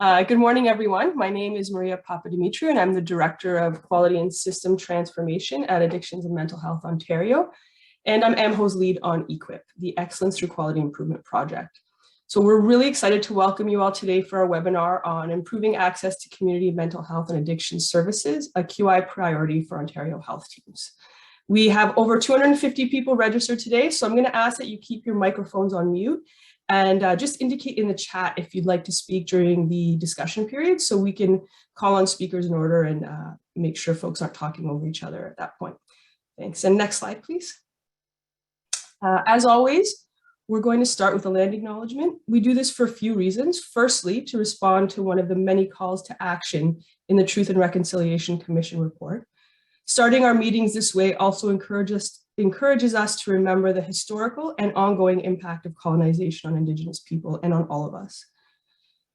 Good morning, everyone. My name is Maria Papadimitriou, and I'm the Director of Quality and System Transformation at Addictions and Mental Health Ontario. And I'm MHA's lead on E-QIP, the Excellence Through Quality Improvement Project. So we're really excited to welcome you all today for our webinar on improving access to community mental health and addiction services, a QI priority for Ontario health teams. We have over 250 people registered today, so I'm going to ask that you keep your microphones on mute and just indicate in the chat if you'd like to speak during the discussion period so we can call on speakers in order and make sure folks aren't talking over each other at that point. Thanks. And next slide, please. As always, we're going to start with a land acknowledgement. We do this for a few reasons. Firstly, to respond to one of the many calls to action in the Truth and Reconciliation Commission report. Starting our meetings this way also encourages us to remember the historical and ongoing impact of colonization on Indigenous people and on all of us.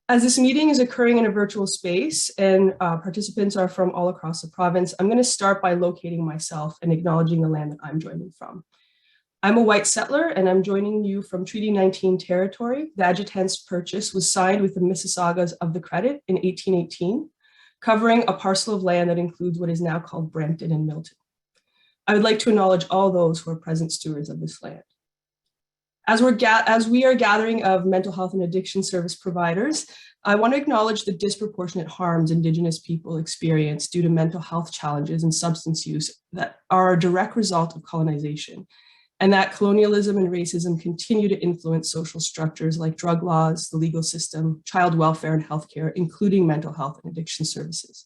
As this meeting is occurring in a virtual space and participants are from all across the province, I'm going to start by locating myself and acknowledging the land that I'm joining from. I'm a white settler and I'm joining you from Treaty 19 territory. The Adjutant's Purchase was signed with the Mississaugas of the Credit in 1818, covering a parcel of land that includes what is now called Brampton and Milton. I would like to acknowledge all those who are present stewards of this land. As we are gathering of mental health and addiction service providers, I want to acknowledge the disproportionate harms Indigenous people experience due to mental health challenges and substance use that are a direct result of colonization, and that colonialism and racism continue to influence social structures like drug laws, the legal system, child welfare and healthcare, including mental health and addiction services.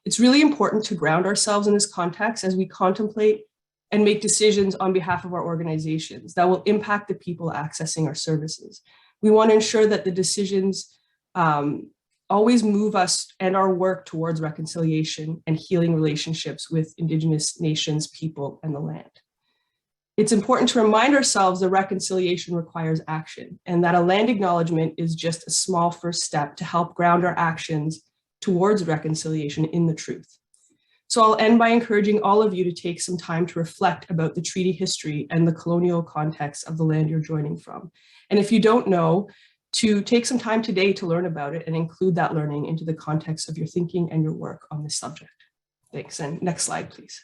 It's really important to ground ourselves in this context as we contemplate and make decisions on behalf of our organizations that will impact the people accessing our services. We want to ensure that the decisions always move us and our work towards reconciliation and healing relationships with Indigenous nations, people, and the land. It's important to remind ourselves that reconciliation requires action and that a land acknowledgement is just a small first step to help ground our actions towards reconciliation in the truth. So I'll end by encouraging all of you to take some time to reflect about the treaty history and the colonial context of the land you're joining from. And if you don't know, to take some time today to learn about it and include that learning into the context of your thinking and your work on this subject. Thanks, and next slide, please.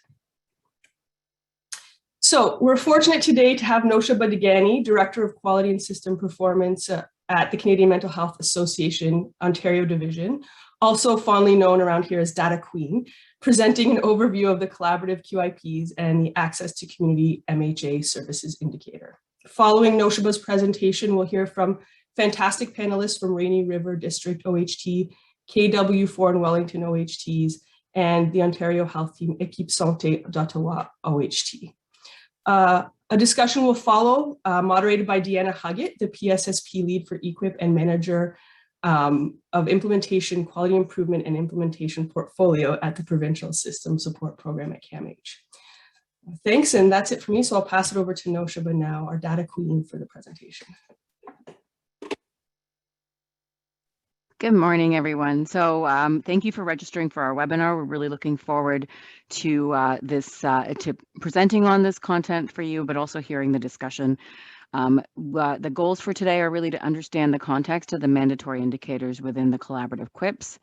So we're fortunate today to have Nosha Badegani, Director of Quality and System Performance at the Canadian Mental Health Association, Ontario Division, also fondly known around here as Data Queen, presenting an overview of the collaborative QIPs and the Access to Community MHA Services Indicator. Following Noshaba's presentation, we'll hear from fantastic panelists from Rainy River District OHT, KW4 and Wellington OHTs, and the Ontario Health Team E-QIP Santé d'Ottawa OHT. A discussion will follow, moderated by Deanna Huggett, the PSSP lead for E-QIP and manager of implementation, quality improvement, and implementation portfolio at the Provincial System Support Program at CAMH. Thanks, and that's it for me. So I'll pass it over to Noshaba now, our data queen, for the presentation. Good morning, everyone. So thank you for registering for our webinar. We're really looking forward to to presenting on this content for you, but also hearing the discussion. The goals for today are really to understand the context of the mandatory indicators within the collaborative QIPs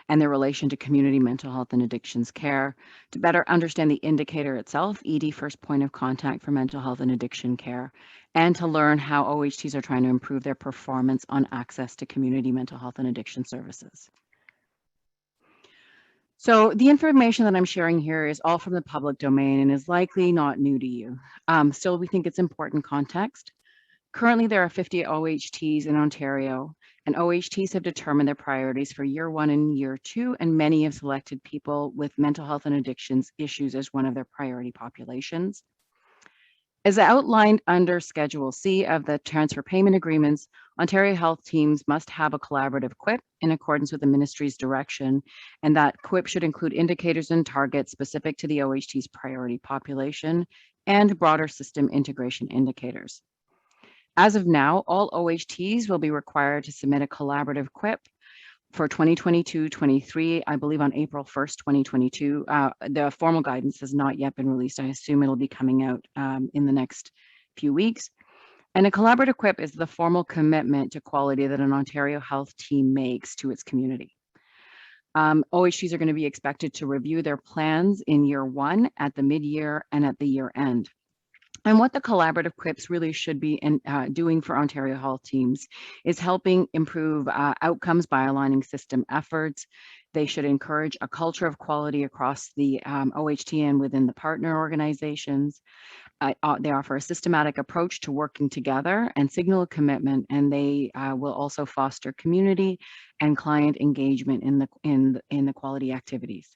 and their relation to community mental health and addictions care, to better understand the indicator itself, ED first point of contact for mental health and addiction care, and to learn how OHTs are trying to improve their performance on access to community mental health and addiction services. So the information that I'm sharing here is all from the public domain and is likely not new to you. Still, we think it's important context. Currently, there are 50 OHTs in Ontario, and OHTs have determined their priorities for year 1 and year 2, and many have selected people with mental health and addictions issues as one of their priority populations. As outlined under Schedule C of the transfer payment agreements, Ontario health teams must have a collaborative QIP in accordance with the ministry's direction, and that QIP should include indicators and targets specific to the OHT's priority population and broader system integration indicators. As of now, all OHTs will be required to submit a collaborative QIP for 2022-23, I believe on April 1st, 2022. The formal guidance has not yet been released. I assume it'll be coming out in the next few weeks. And a collaborative QIP is the formal commitment to quality that an Ontario Health team makes to its community. OHTs are going to be expected to review their plans in year one, at the mid-year, and at the year end. And what the collaborative QIPs really should be doing for Ontario Health teams is helping improve outcomes by aligning system efforts. They should encourage a culture of quality across the OHT and within the partner organizations. They offer a systematic approach to working together and signal a commitment, and they will also foster community and client engagement in the quality activities.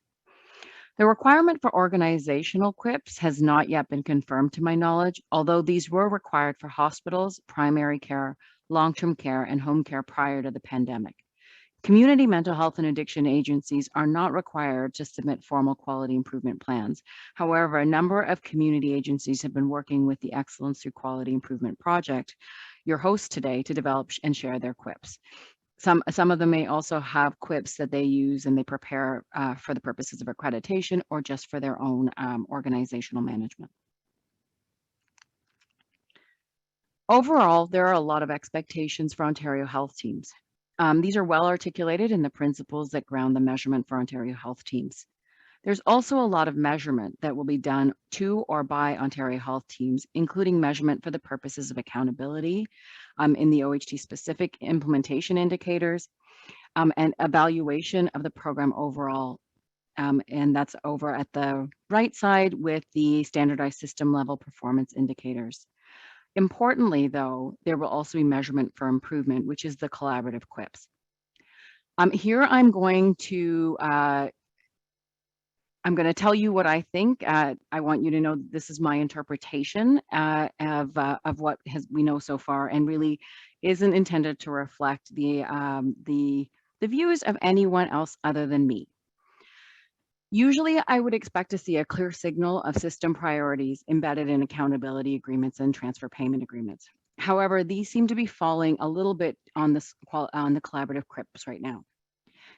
The requirement for organizational QIPs has not yet been confirmed to my knowledge, although these were required for hospitals, primary care, long-term care, and home care prior to the pandemic. Community mental health and addiction agencies are not required to submit formal quality improvement plans. However, a number of community agencies have been working with the Excellence Through Quality Improvement Project, your host today, to develop and share their QIPs. Some of them may also have QIPs that they use and they prepare for the purposes of accreditation or just for their own organizational management. Overall, there are a lot of expectations for Ontario Health teams. These are well articulated in the principles that ground the measurement for Ontario Health teams. There's also a lot of measurement that will be done to or by Ontario Health teams, including measurement for the purposes of accountability in the OHT specific implementation indicators and evaluation of the program overall. And that's over at the right side with the standardized system level performance indicators. Importantly, though, there will also be measurement for improvement, which is the collaborative QIPs. Here I'm going to tell you what I think. I want you to know this is my interpretation of what we know so far, and really isn't intended to reflect the views of anyone else other than me. Usually, I would expect to see a clear signal of system priorities embedded in accountability agreements and transfer payment agreements. However, these seem to be falling a little bit on the collaborative QIPs right now.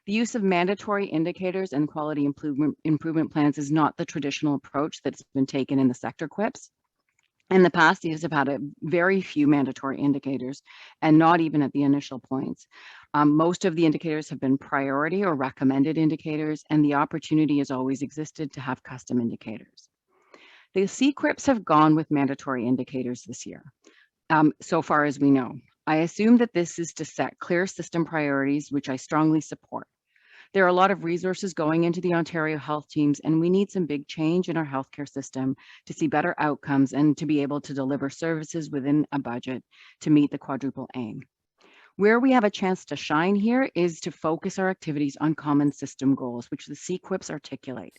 The use of mandatory indicators and quality improvement plans is not the traditional approach that's been taken in the sector QIPs. In the past, these have had a very few mandatory indicators and not even at the initial points. Most of the indicators have been priority or recommended indicators, and the opportunity has always existed to have custom indicators. The C-QIPs have gone with mandatory indicators this year, so far as we know. I assume that this is to set clear system priorities, which I strongly support. There are a lot of resources going into the Ontario Health teams, and we need some big change in our healthcare system to see better outcomes and to be able to deliver services within a budget to meet the quadruple aim. Where we have a chance to shine here is to focus our activities on common system goals, which the C-QIPs articulate.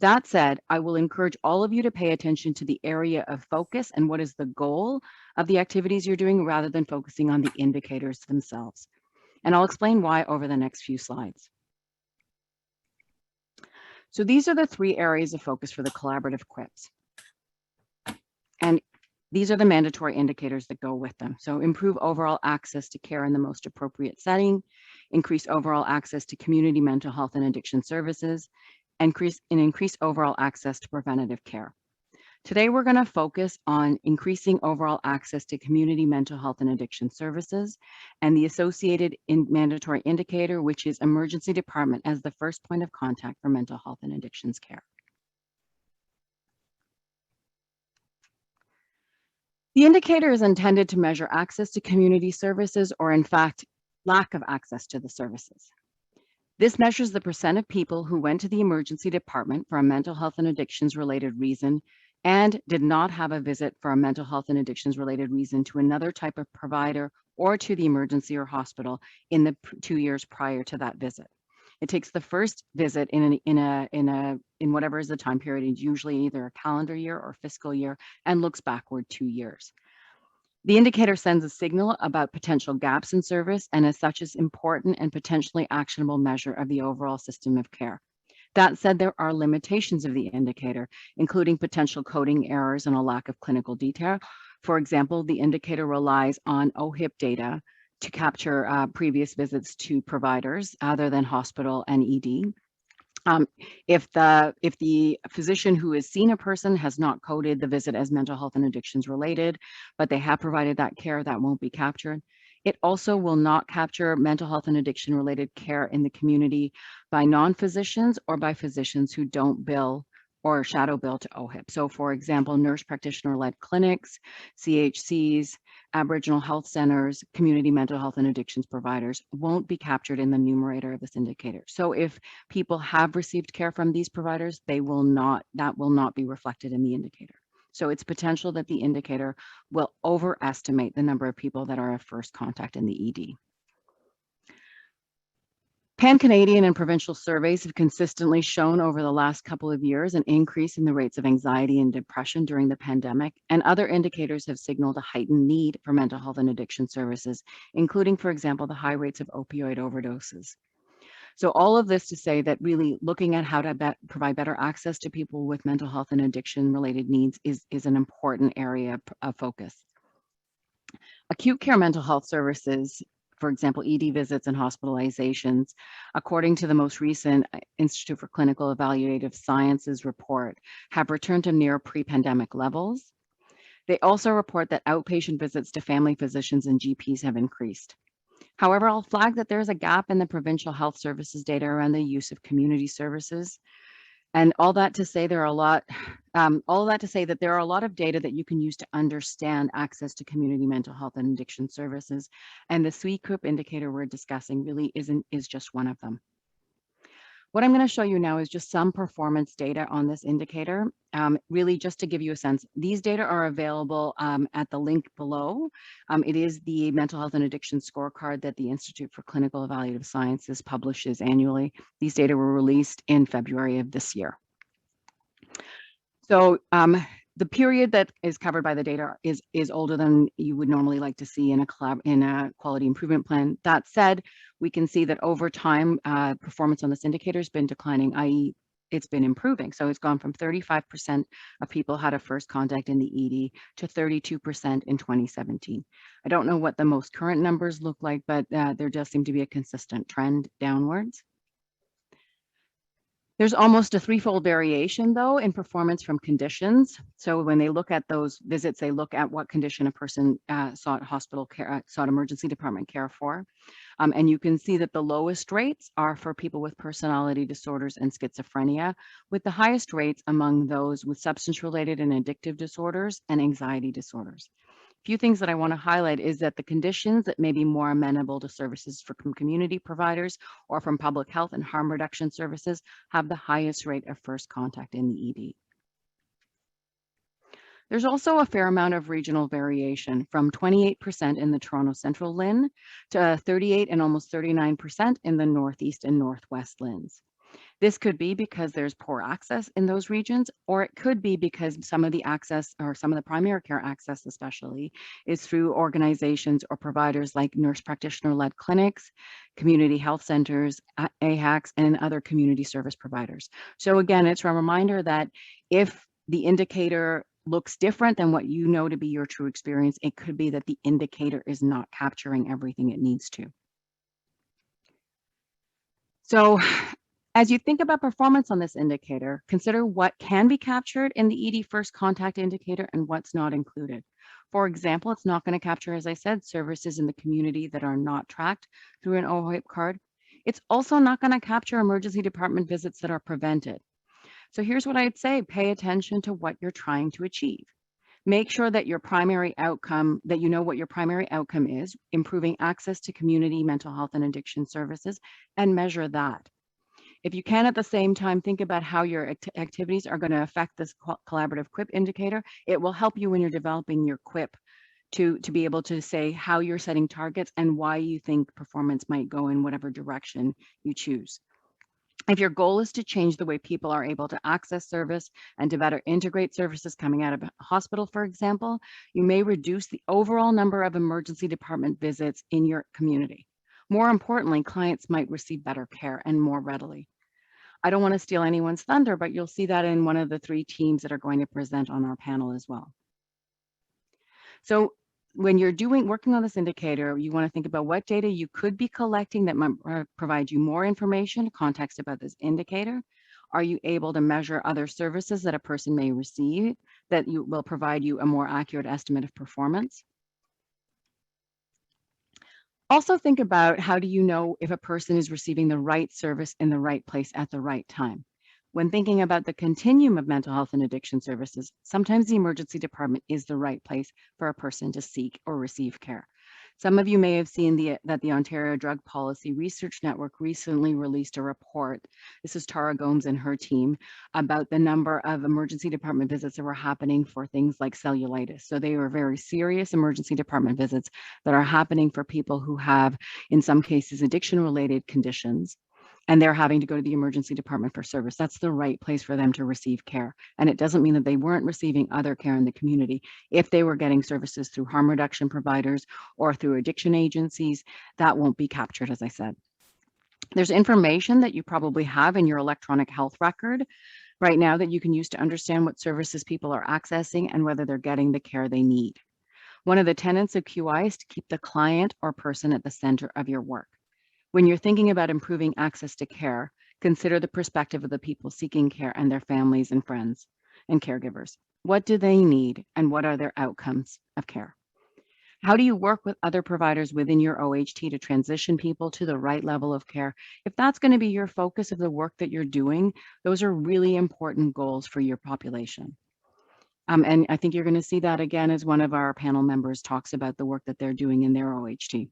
That said, I will encourage all of you to pay attention to the area of focus and what is the goal of the activities you're doing rather than focusing on the indicators themselves. And I'll explain why over the next few slides. So these are the three areas of focus for the collaborative QIPs. And these are the mandatory indicators that go with them. So improve overall access to care in the most appropriate setting, increase overall access to community mental health and addiction services, and increase overall access to preventative care. Today, we're going to focus on increasing overall access to community mental health and addiction services and the associated mandatory indicator, which is emergency department as the first point of contact for mental health and addictions care. The indicator is intended to measure access to community services, or in fact, lack of access to the services. This measures the % of people who went to the emergency department for a mental health and addictions related reason and did not have a visit for a mental health and addictions related reason to another type of provider or to the emergency or hospital in the 2 years prior to that visit. It takes the first visit in whatever is the time period, usually either a calendar year or fiscal year, and looks backward 2 years. The indicator sends a signal about potential gaps in service, and as such is important and potentially actionable measure of the overall system of care. That said, there are limitations of the indicator, including potential coding errors and a lack of clinical detail. For example, the indicator relies on OHIP data to capture previous visits to providers other than hospital and ED. If the physician who has seen a person has not coded the visit as mental health and addictions related, but they have provided that care, that won't be captured. It also will not capture mental health and addiction related care in the community by non-physicians or by physicians who don't bill or shadow bill to OHIP. So for example, nurse practitioner-led clinics, CHCs, Aboriginal health centers, community mental health and addictions providers won't be captured in the numerator of this indicator. So if people have received care from these providers, that will not be reflected in the indicator. So it's potential that the indicator will overestimate the number of people that are at first contact in the ED. Pan-Canadian and provincial surveys have consistently shown over the last couple of years an increase in the rates of anxiety and depression during the pandemic, and other indicators have signaled a heightened need for mental health and addiction services, including, for example, the high rates of opioid overdoses. So all of this to say that really looking at how to provide better access to people with mental health and addiction related needs is an important area of focus. Acute care mental health services, for example, ED visits and hospitalizations, according to the most recent Institute for Clinical Evaluative Sciences report, have returned to near pre-pandemic levels. They also report that outpatient visits to family physicians and GPs have increased. However, I'll flag that there's a gap in the provincial health services data around the use of community services. And all that to say that there are a lot of data that you can use to understand access to community mental health and addiction services. And the E-QIP indicator we're discussing really is just one of them. What I'm going to show you now is just some performance data on this indicator. Really just to give you a sense, these data are available at the link below. It is the mental health and addiction scorecard that the Institute for Clinical Evaluative Sciences publishes annually. These data were released in February of this year. So the period that is covered by the data is older than you would normally like to see in a quality improvement plan. That said, we can see that over time, performance on this indicator has been declining, i.e. it's been improving. So it's gone from 35% of people had a first contact in the ED to 32% in 2017. I don't know what the most current numbers look like, but there does seem to be a consistent trend downwards. There's almost a threefold variation, though, in performance from conditions. So when they look at those visits, they look at what condition a person sought hospital care, sought emergency department care for. And you can see that the lowest rates are for people with personality disorders and schizophrenia, with the highest rates among those with substance-related and addictive disorders and anxiety disorders. Few things that I want to highlight is that the conditions that may be more amenable to services from community providers or from public health and harm reduction services have the highest rate of first contact in the ED. There's also a fair amount of regional variation, from 28% in the Toronto Central LHIN to 38 and almost 39% in the Northeast and Northwest LHINs. This could be because there's poor access in those regions, or it could be because some of the access, or some of the primary care access especially, is through organizations or providers like nurse practitioner-led clinics, community health centers, AHACs, and other community service providers. So again, it's a reminder that if the indicator looks different than what you know to be your true experience, it could be that the indicator is not capturing everything it needs to. So as you think about performance on this indicator, consider what can be captured in the ED first contact indicator and what's not included. For example, it's not going to capture, as I said, services in the community that are not tracked through an OHIP card. It's also not going to capture emergency department visits that are prevented. So here's what I'd say: pay attention to what you're trying to achieve. Make sure that your primary outcome, that you know what your primary outcome is, improving access to community mental health and addiction services, and measure that. If you can at the same time think about how your activities are going to affect this collaborative QUIP indicator, it will help you when you're developing your QUIP to be able to say how you're setting targets and why you think performance might go in whatever direction you choose. If your goal is to change the way people are able to access service and to better integrate services coming out of a hospital, for example, you may reduce the overall number of emergency department visits in your community. More importantly, clients might receive better care and more readily. I don't want to steal anyone's thunder, but you'll see that in one of the three teams that are going to present on our panel as well. So when you're working on this indicator, you want to think about what data you could be collecting that might provide you more information, context about this indicator. Are you able to measure other services that a person may receive that will provide you a more accurate estimate of performance? Also think about, how do you know if a person is receiving the right service in the right place at the right time? When thinking about the continuum of mental health and addiction services, sometimes the emergency department is the right place for a person to seek or receive care. Some of you may have seen that the Ontario Drug Policy Research Network recently released a report. This is Tara Gomes and her team, about the number of emergency department visits that were happening for things like cellulitis. So they were very serious emergency department visits that are happening for people who have, in some cases, addiction-related conditions, and they're having to go to the emergency department for service. That's the right place for them to receive care. And it doesn't mean that they weren't receiving other care in the community. If they were getting services through harm reduction providers or through addiction agencies, that won't be captured, as I said. There's information that you probably have in your electronic health record right now that you can use to understand what services people are accessing and whether they're getting the care they need. One of the tenets of QI is to keep the client or person at the center of your work. When you're thinking about improving access to care, consider the perspective of the people seeking care and their families and friends and caregivers. What do they need and what are their outcomes of care? How do you work with other providers within your OHT to transition people to the right level of care? If that's going to be your focus of the work that you're doing, those are really important goals for your population. And I think you're going to see that again as one of our panel members talks about the work that they're doing in their OHT.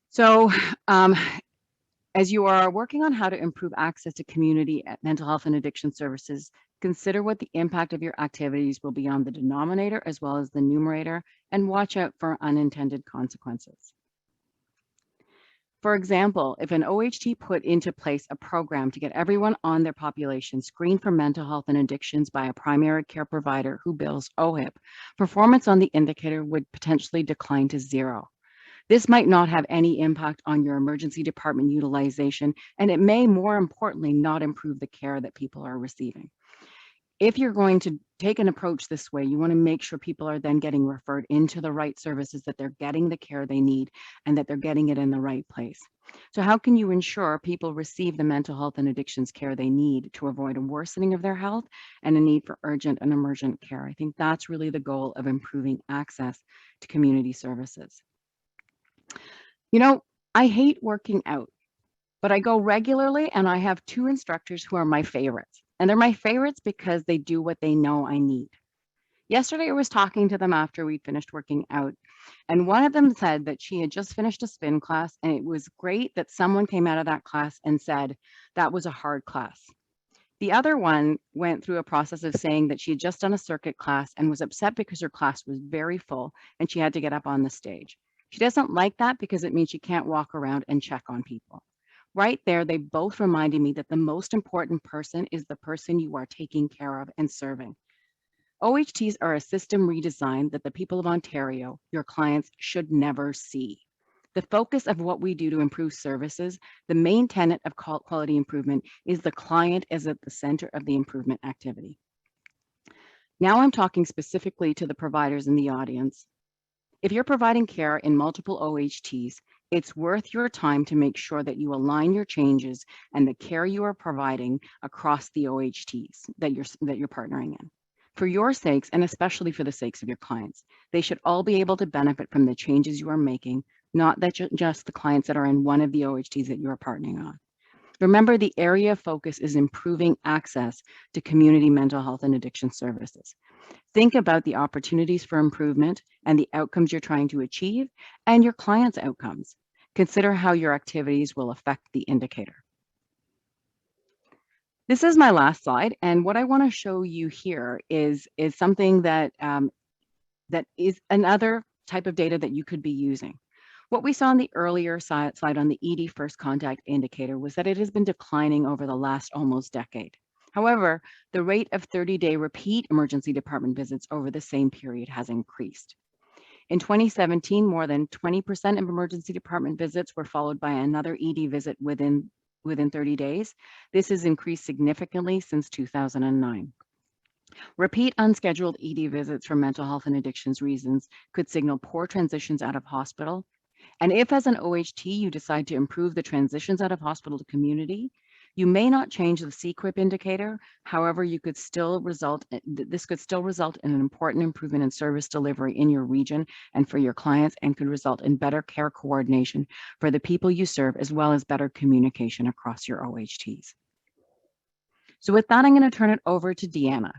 So as you are working on how to improve access to community mental health and addiction services, consider what the impact of your activities will be on the denominator as well as the numerator, and watch out for unintended consequences. For example, if an OHT put into place a program to get everyone on their population screened for mental health and addictions by a primary care provider who bills OHIP, performance on the indicator would potentially decline to 0. This might not have any impact on your emergency department utilization, and it may, more importantly, not improve the care that people are receiving. If you're going to take an approach this way, you want to make sure people are then getting referred into the right services, that they're getting the care they need, and that they're getting it in the right place. So how can you ensure people receive the mental health and addictions care they need to avoid a worsening of their health and a need for urgent and emergent care? I think that's really the goal of improving access to community services. You know, I hate working out, but I go regularly, and I have 2 instructors who are my favorites. And they're my favorites because they do what they know I need. Yesterday, I was talking to them after we'd finished working out, and one of them said that she had just finished a spin class, and it was great that someone came out of that class and said that was a hard class. The other one went through a process of saying that she had just done a circuit class and was upset because her class was very full and she had to get up on the stage. She doesn't like that because it means she can't walk around and check on people. Right there, they both reminded me that the most important person is the person you are taking care of and serving. OHTs are a system redesign that the people of Ontario, your clients, should never see. The focus of what we do to improve services, the main tenet of quality improvement, is the client is at the center of the improvement activity. Now I'm talking specifically to the providers in the audience. If you're providing care in multiple OHTs, it's worth your time to make sure that you align your changes and the care you are providing across the OHTs that you're partnering in. For your sakes, and especially for the sakes of your clients, they should all be able to benefit from the changes you are making, not that just the clients that are in one of the OHTs that you are partnering on. Remember, the area of focus is improving access to community mental health and addiction services. Think about the opportunities for improvement and the outcomes you're trying to achieve and your clients' outcomes. Consider how your activities will affect the indicator. This is my last slide, and what I want to show you here is something that, that is another type of data that you could be using. What we saw on the earlier slide on the ED first contact indicator was that it has been declining over the last almost decade. However, the rate of 30-day repeat emergency department visits over the same period has increased. In 2017, more than 20% of emergency department visits were followed by another ED visit within 30 days. This has increased significantly since 2009. Repeat unscheduled ED visits for mental health and addictions reasons could signal poor transitions out of hospital. And if as an OHT you decide to improve the transitions out of hospital to community, you may not change the C-QIP indicator. However, this could still result in an important improvement in service delivery in your region and for your clients, and could result in better care coordination for the people you serve, as well as better communication across your OHTs. So with that, I'm going to turn it over to Deanna.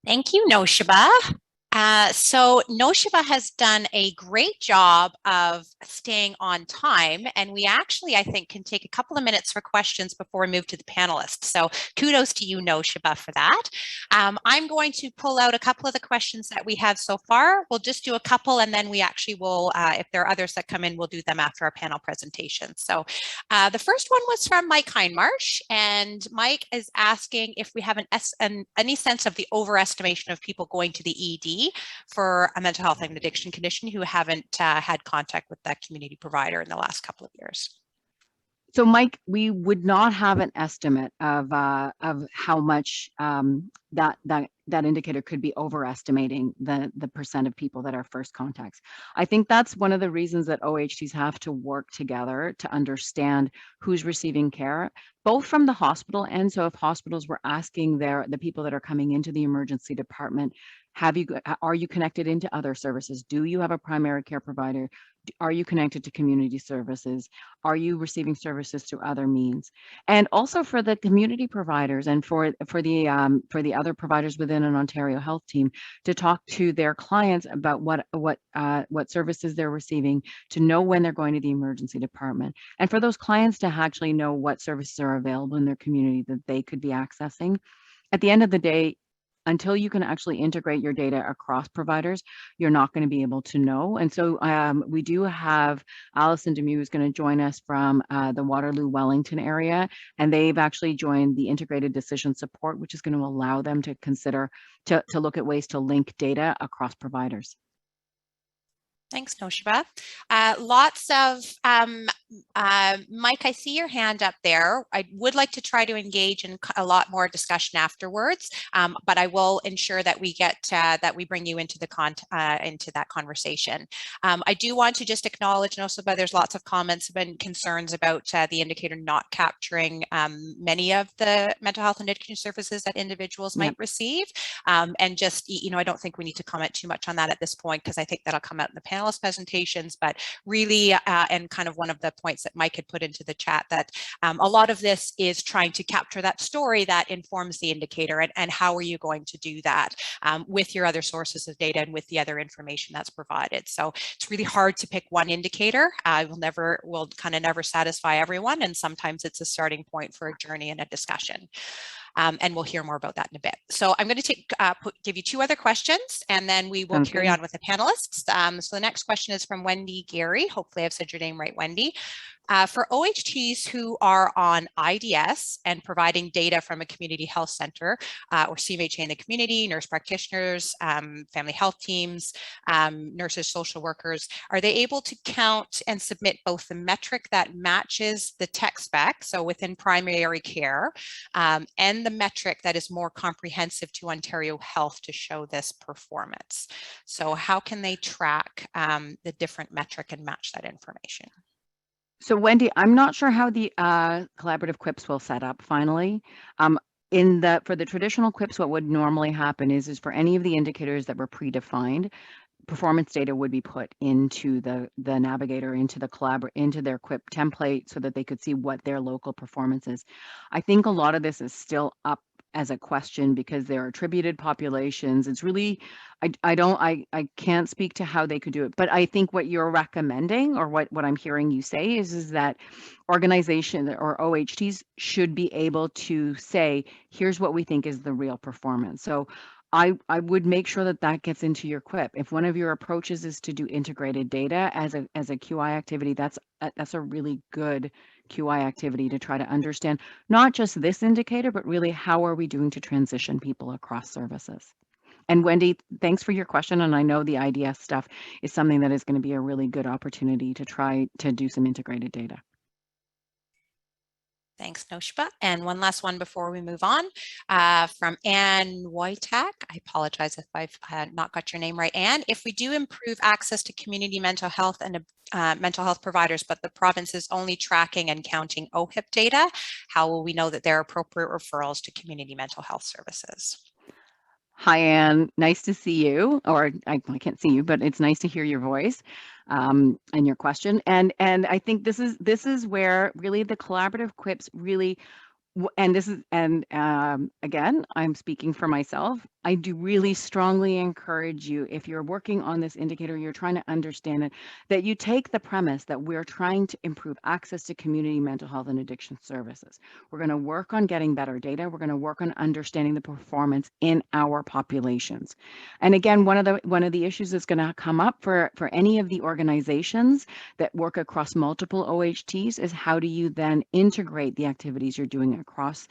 Thank you, Noshiba. So Noshiba has done a great job of staying on time, and we actually, I think, can take a couple of minutes for questions before we move to the panelists. So kudos to you, Noshiba, for that. I'm going to pull out a couple of the questions that we have so far. We'll just do a couple, and then we actually will, if there are others that come in, we'll do them after our panel presentation. So the first one was from Mike Hindmarsh, and Mike is asking if we have any sense of the overestimation of people going to the ED for a mental health and addiction condition who haven't had contact with that community provider in the last couple of years. So, Mike, we would not have an estimate of how much that indicator could be overestimating the percent of people that are first contacts. I think that's one of the reasons that OHTs have to work together to understand who's receiving care, both from the hospital. And so if hospitals were asking the people that are coming into the emergency department, are you connected into other services? Do you have a primary care provider? Are you connected to community services? Are you receiving services through other means? And also for the community providers and for the other providers within an Ontario Health team to talk to their clients about what services they're receiving, to know when they're going to the emergency department, and for those clients to actually know what services are available in their community that they could be accessing. At the end of the day, until you can actually integrate your data across providers, you're not going to be able to know. And so we do have Alison Demuth who's going to join us from the Waterloo Wellington area, and they've actually joined the Integrated Decision Support, which is going to allow them to consider to look at ways to link data across providers. Thanks, Noshiba. Lots of, Mike, I see your hand up there. I would like to try to engage in a lot more discussion afterwards, but I will ensure that we get, that we bring you into that conversation. I do want to just acknowledge, Noshiba, there's lots of comments and concerns about the indicator not capturing many of the mental health and addiction services that individuals might receive. And just, I don't think we need to comment too much on that at this point, because I think that'll come out in the panel presentations, but really, and kind of one of the points that Mike had put into the chat, that a lot of this is trying to capture that story that informs the indicator, and how are you going to do that with your other sources of data and with the other information that's provided. So it's really hard to pick one indicator. Will kind of never satisfy everyone, and sometimes it's a starting point for a journey and a discussion. And we'll hear more about that in a bit. So I'm going to give you two other questions, and then we will carry on with the panelists. So the next question is from Wendy Gary. Hopefully I've said your name right, Wendy. For OHTs who are on IDS and providing data from a community health center or CMHA in the community, nurse practitioners, family health teams, nurses, social workers, are they able to count and submit both the metric that matches the tech spec, so within primary care, and the metric that is more comprehensive to Ontario Health to show this performance? So how can they track the different metric and match that information? So Wendy, I'm not sure how the collaborative QIPs will set up finally. For the traditional QIPs, what would normally happen is for any of the indicators that were predefined, performance data would be put into the navigator, into their QIP template, so that they could see what their local performance is. I think a lot of this is still up as a question because there are attributed populations. It's really, I can't speak to how they could do it, but I think what you're recommending, or what I'm hearing you say is that organization or OHTs should be able to say, here's what we think is the real performance. So I would make sure that gets into your QIP. If one of your approaches is to do integrated data as a QI activity, that's a really good QI activity to try to understand not just this indicator, but really how are we doing to transition people across services. And Wendy, thanks for your question. And I know the IDS stuff is something that is going to be a really good opportunity to try to do some integrated data. Thanks, Noshba. And one last one before we move on from Anne Wojtak. I apologize if I've not got your name right, Anne. If we do improve access to community mental health and mental health providers, but the province is only tracking and counting OHIP data, how will we know that there are appropriate referrals to community mental health services? Hi, Anne. Nice to see you. Or I can't see you, but it's nice to hear your voice and your question. And I think this is where really the collaborative QIPs really, and this is, and again, I'm speaking for myself. I do really strongly encourage you, if you're working on this indicator, you're trying to understand it, that you take the premise that we're trying to improve access to community mental health and addiction services. We're going to work on getting better data. We're going to work on understanding the performance in our populations. And again, one of the issues that's going to come up for any of the organizations that work across multiple OHTs is how do you then integrate the activities you're doing across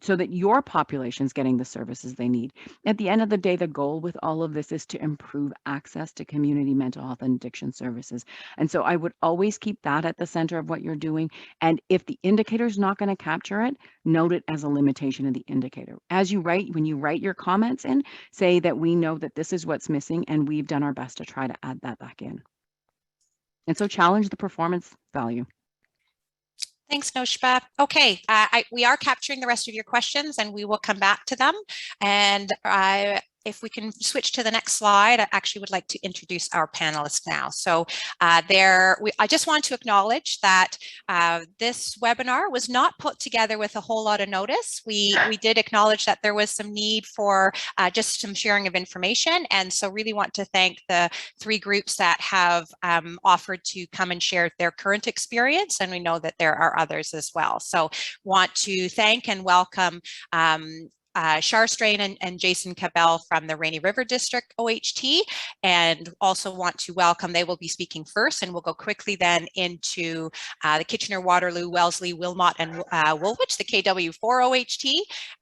so that your population is getting the services they need. At the end of the day, the goal with all of this is to improve access to community mental health and addiction services. And so I would always keep that at the center of what you're doing. And if the indicator is not going to capture it, note it as a limitation of the indicator. As you write, when you write your comments in, say that we know that this is what's missing and we've done our best to try to add that back in. And so challenge the performance value. Thanks, Noshba. Okay, we are capturing the rest of your questions and we will come back to them. And if we can switch to the next slide, I actually would like to introduce our panelists now. So I just want to acknowledge that this webinar was not put together with a whole lot of notice. We did acknowledge that there was some need for just some sharing of information. And so really want to thank the 3 groups that have offered to come and share their current experience. And we know that there are others as well. So want to thank and welcome Shar Strain and Jason Cabell from the Rainy River District OHT, and also want to welcome, they will be speaking first, and we'll go quickly then into the Kitchener, Waterloo, Wellesley, Wilmot, and Woolwich, the KW4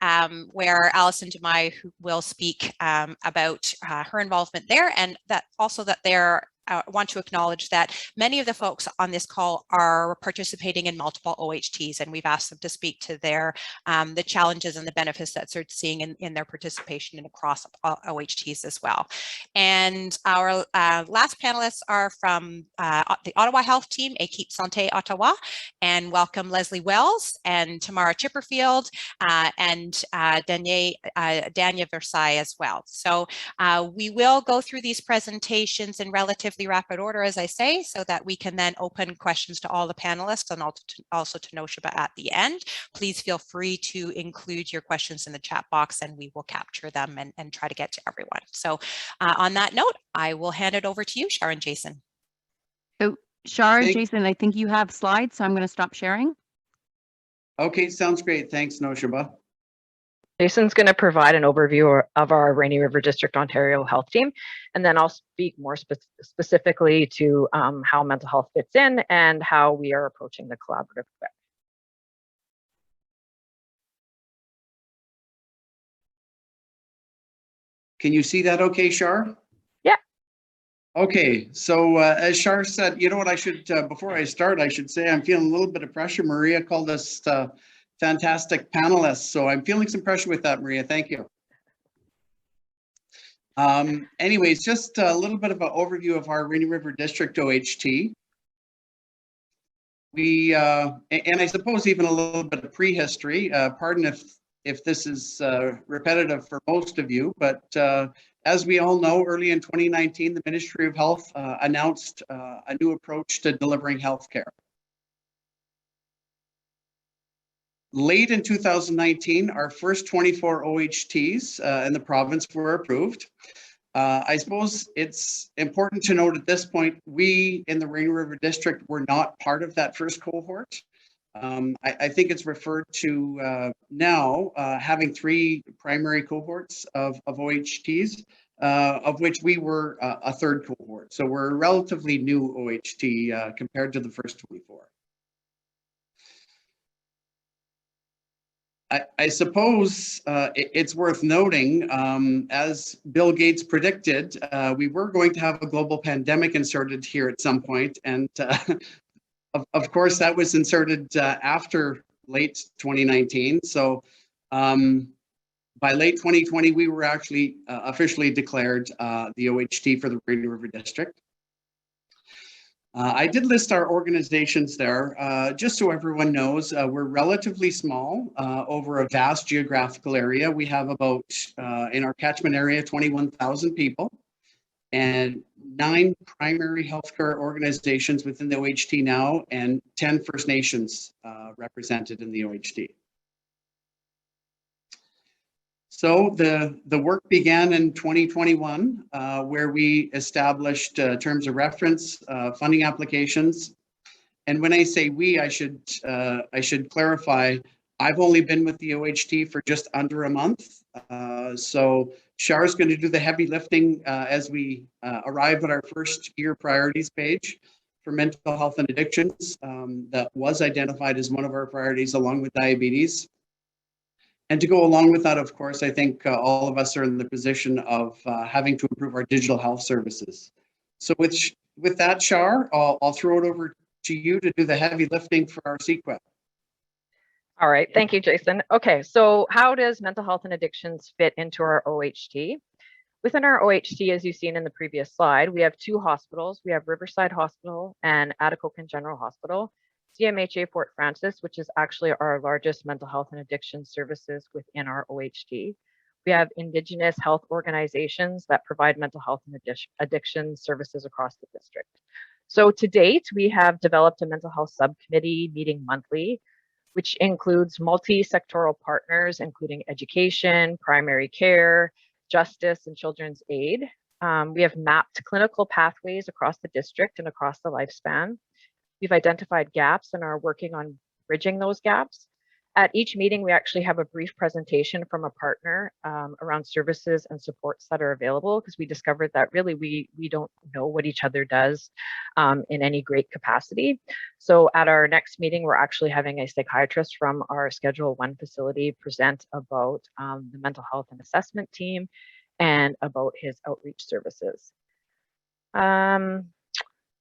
OHT, where Alison Demay will speak about her involvement there, and that also that they're want to acknowledge that many of the folks on this call are participating in multiple OHTs, and we've asked them to speak to their the challenges and the benefits that they're seeing in their participation in across OHTs as well. And our last panelists are from the Ottawa Health Team, E-QIP Santé Ottawa, and welcome Leslie Wells and Tamara Chipperfield and Dania Versailles as well. So we will go through these presentations in relatively rapid order, as I say, so that we can then open questions to all the panelists and also to Noshba at the end. Please feel free to include your questions in the chat box and we will capture them and try to get to everyone. So on that note, I will hand it over to you, Shar and Jason. So Shar and Jason, I think you have slides, so I'm going to stop sharing. Okay, sounds great. Thanks, Noshba. Jason's going to provide an overview of our Rainy River District Ontario Health Team, and then I'll speak more specifically to how mental health fits in and how we are approaching the collaborative QIP. Can you see that okay, Shar? Yeah. Okay, so as Shar said, you know what I should, before I start, I should say I'm feeling a little bit of pressure. Maria called us fantastic panelists, so I'm feeling some pressure with that, Maria. Thank you. Anyways, just a little bit of an overview of our Rainy River District OHT. We, and I suppose even a little bit of prehistory, pardon if this is repetitive for most of you, but as we all know, early in 2019, the Ministry of Health announced a new approach to delivering healthcare. Late in 2019, our first 24 OHTs in the province were approved. I suppose it's important to note at this point, we in the Rainy River District were not part of that first cohort. I think it's referred to now having 3 primary cohorts of OHTs, of which we were a third cohort. So we're a relatively new OHT compared to the first 24. I suppose it's worth noting, as Bill Gates predicted, we were going to have a global pandemic inserted here at some point, and of course that was inserted after late 2019. So by late 2020, we were actually officially declared the OHT for the Rainy River District. I did list our organizations there, just so everyone knows. We're relatively small over a vast geographical area. We have about, in our catchment area, 21,000 people and 9 primary healthcare organizations within the OHT now, and 10 First Nations represented in the OHT. So the work began in 2021, where we established terms of reference, funding applications. And when I say we, I should clarify, I've only been with the OHT for just under a month. So Shar is going to do the heavy lifting as we arrive at our first year priorities page for mental health and addictions. That was identified as one of our priorities along with diabetes. And to go along with that, of course, I think all of us are in the position of having to improve our digital health services. So with that, Shar, I'll throw it over to you to do the heavy lifting for our E-QIP. All right, thank you, Jason. Okay, so how does mental health and addictions fit into our OHT? Within our OHT, as you've seen in the previous slide, we have 2 hospitals. We have Riverside Hospital and Atikokan General Hospital. CMHA Fort Frances, which is actually our largest mental health and addiction services within our OHT. We have Indigenous health organizations that provide mental health and addiction services across the district. So to date, we have developed a mental health subcommittee meeting monthly, which includes multi-sectoral partners, including education, primary care, justice, and children's aid. We have mapped clinical pathways across the district and across the lifespan. We've identified gaps and are working on bridging those gaps. At each meeting, we actually have a brief presentation from a partner around services and supports that are available, because we discovered that really we don't know what each other does in any great capacity. So at our next meeting, we're actually having a psychiatrist from our Schedule 1 facility present about the mental health and assessment team and about his outreach services.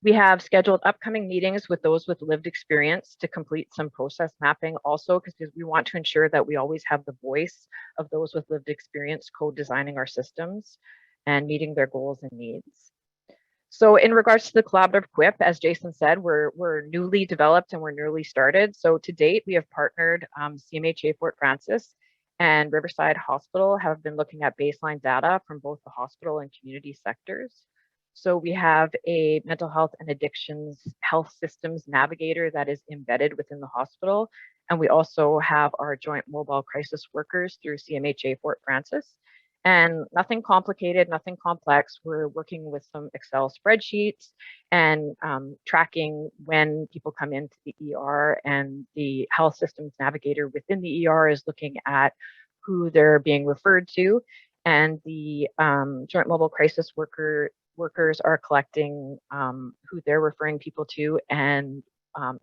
We have scheduled upcoming meetings with those with lived experience to complete some process mapping also, because we want to ensure that we always have the voice of those with lived experience co-designing our systems and meeting their goals and needs. So in regards to the collaborative QIP, as Jason said, we're newly developed and we're newly started. So to date, we have partnered CMHA Fort Frances and Riverside Hospital have been looking at baseline data from both the hospital and community sectors. So we have a mental health and addictions health systems navigator that is embedded within the hospital. And we also have our joint mobile crisis workers through CMHA Fort Frances. And nothing complicated, nothing complex. We're working with some Excel spreadsheets and tracking when people come into the ER, and the health systems navigator within the ER is looking at who they're being referred to. And the joint mobile crisis workers are collecting who they're referring people to, and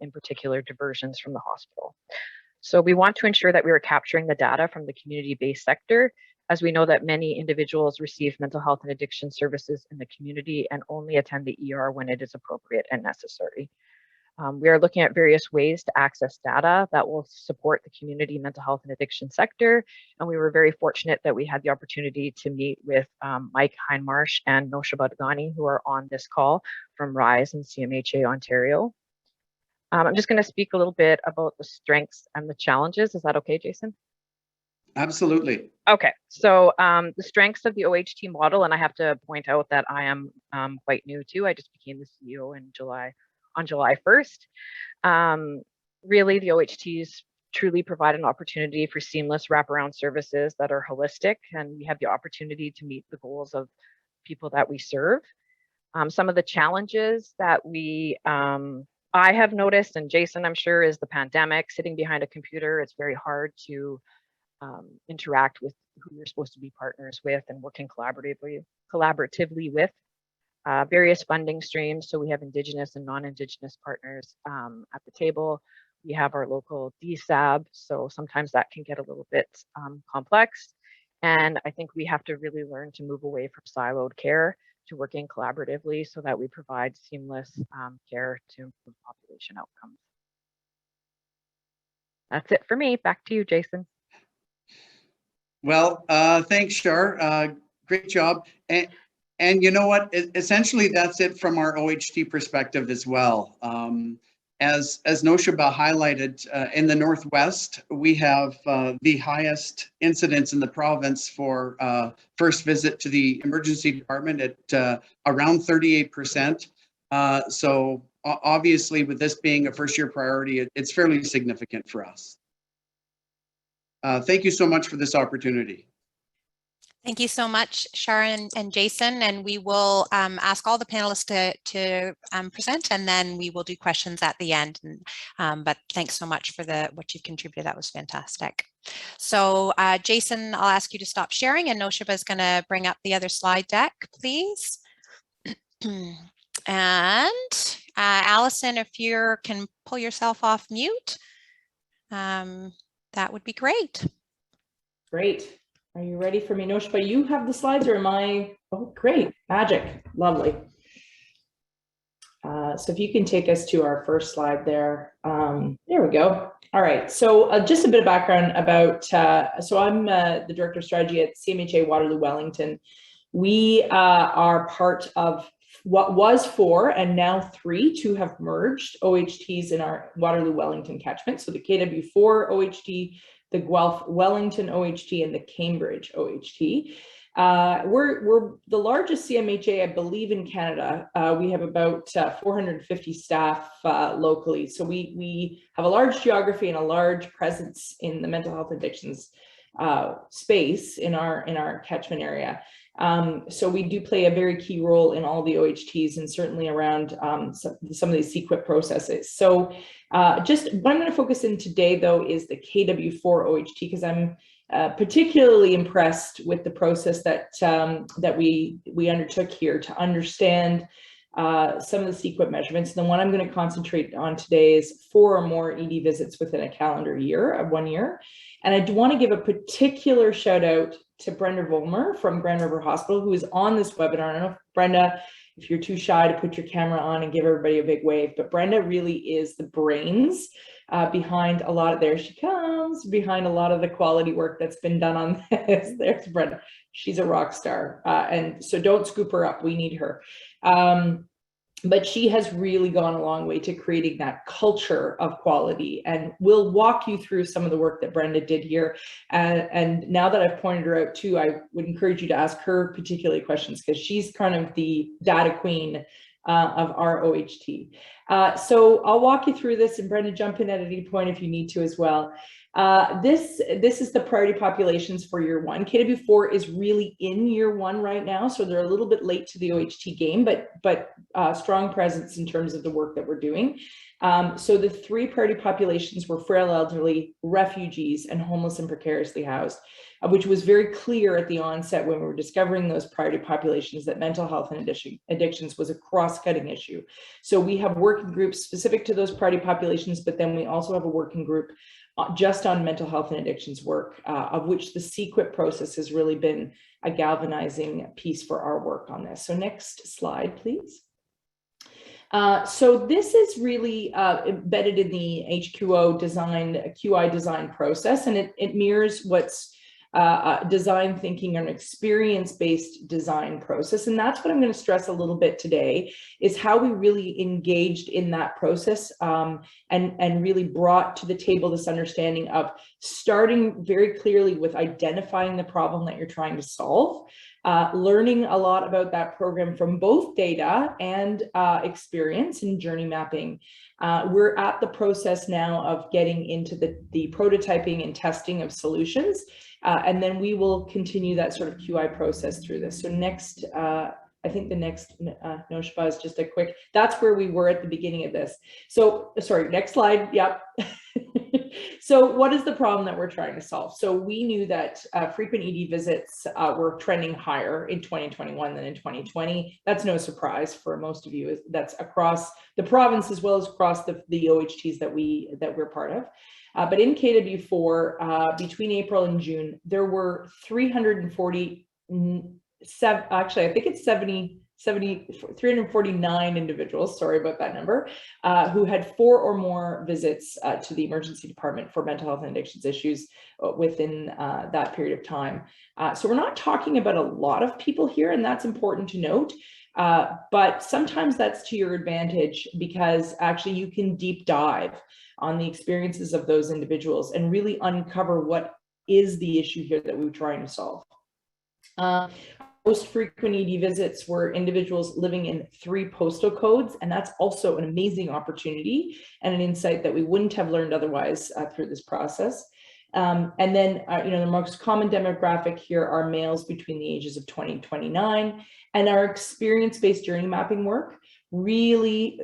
in particular diversions from the hospital. So we want to ensure that we are capturing the data from the community-based sector, as we know that many individuals receive mental health and addiction services in the community and only attend the ER when it is appropriate and necessary. We are looking at various ways to access data that will support the community mental health and addiction sector. And we were very fortunate that we had the opportunity to meet with Mike Hindmarsh and Nosha Badgani, who are on this call from RISE and CMHA Ontario. I'm just going to speak a little bit about the strengths and the challenges. Is that okay, Jason? Absolutely. Okay, so the strengths of the OHT model, and I have to point out that I am quite new too. I just became the CEO on July 1st. Really, the OHTs truly provide an opportunity for seamless wraparound services that are holistic, and we have the opportunity to meet the goals of people that we serve. Some of the challenges that I have noticed, and Jason, I'm sure, is the pandemic. Sitting behind a computer, it's very hard to interact with who you're supposed to be partners with and working collaboratively with. Various funding streams. So we have Indigenous and non-Indigenous partners at the table. We have our local DSAB. So sometimes that can get a little bit complex. And I think we have to really learn to move away from siloed care to working collaboratively so that we provide seamless care to improve population outcomes. That's it for me. Back to you, Jason. Well, thanks, Shar. Great job. And you know what? Essentially, that's it from our OHT perspective as well. As Noshaba highlighted, in the Northwest, we have the highest incidence in the province for first visit to the emergency department at around 38%. So obviously, with this being a first-year priority, it's fairly significant for us. Thank you so much for this opportunity. Thank you so much, Sharon and Jason, and we will ask all the panelists to present, and then we will do questions at the end. But thanks so much for what you've contributed. That was fantastic. So Jason, I'll ask you to stop sharing, and Noshaba is going to bring up the other slide deck, please. And Allison, if you can pull yourself off mute, that would be great. Great. Are you ready for me, Noshaba? You have the slides, or am I? Oh, great. Magic. Lovely. So if you can take us to our first slide there. There we go. All right. So just a bit of background about, so I'm the Director of Strategy at CMHA Waterloo Wellington. We are part of what was 4 and now 3 to have merged OHTs in our Waterloo Wellington catchment. So the KW4 OHT, the Guelph Wellington OHT, and the Cambridge OHT. We're the largest CMHA, I believe, in Canada. We have about 450 staff locally. So we have a large geography and a large presence in the mental health addictions space in our catchment area. So we do play a very key role in all the OHTs and certainly around some of these E-QIP processes. So just what I'm going to focus in today, though, is the KW4 OHT, because I'm particularly impressed with the process that that we undertook here to understand some of the E-QIP measurements. And the one I'm going to concentrate on today is 4 or more ED visits within a calendar year of 1 year. And I do want to give a particular shout out to Brenda Vollmer from Grand River Hospital, who is on this webinar. I don't know if Brenda, if you're too shy to put your camera on and give everybody a big wave, but Brenda really is the brains behind a lot of, there she comes, behind a lot of the quality work that's been done on this. There's Brenda. She's a rock star. And so don't scoop her up. We need her. But she has really gone a long way to creating that culture of quality. And we'll walk you through some of the work that Brenda did here. And now that I've pointed her out too, I would encourage you to ask her particularly questions, because she's kind of the data queen of our OHT. So I'll walk you through this, and Brenda, jump in at any point if you need to as well. This is the priority populations for year 1. KW4 is really in year 1 right now, so they're a little bit late to the OHT game, but strong presence in terms of the work that we're doing. So the 3 priority populations were frail elderly, refugees, and homeless and precariously housed, which was very clear at the onset when we were discovering those priority populations that mental health and addictions was a cross-cutting issue. So we have working groups specific to those priority populations, but then we also have a working group just on mental health and addictions work, of which the E-QIP process has really been a galvanizing piece for our work on this. So next slide, please. So this is really embedded in the HQO design, QI design process, and it mirrors what's design thinking, or an experience-based design process. And that's what I'm going to stress a little bit today, is how we really engaged in that process and really brought to the table this understanding of starting very clearly with identifying the problem that you're trying to solve, learning a lot about that program from both data and experience and journey mapping. We're at the process now of getting into the prototyping and testing of solutions. And then we will continue that sort of QI process through this. So next, I think the next Noshaba is just a quick, that's where we were at the beginning of this. So sorry, next slide, yep. So what is the problem that we're trying to solve? So we knew that frequent ED visits were trending higher in 2021 than in 2020. That's no surprise for most of you. That's across the province as well as across the OHTs that we're part of. But in KW4, between April and June, there were 347, actually, I think it's 76 349 individuals, sorry about that number, who had 4 or more visits to the emergency department for mental health and addictions issues within that period of time. So we're not talking about a lot of people here, and that's important to note. But sometimes that's to your advantage, because actually you can deep dive on the experiences of those individuals and really uncover what is the issue here that we're trying to solve. Most frequent ED visits were individuals living in 3 postal codes, and that's also an amazing opportunity and an insight that we wouldn't have learned otherwise through this process. And then, the most common demographic here are males between the ages of 20 and 29, and our experience-based journey mapping work really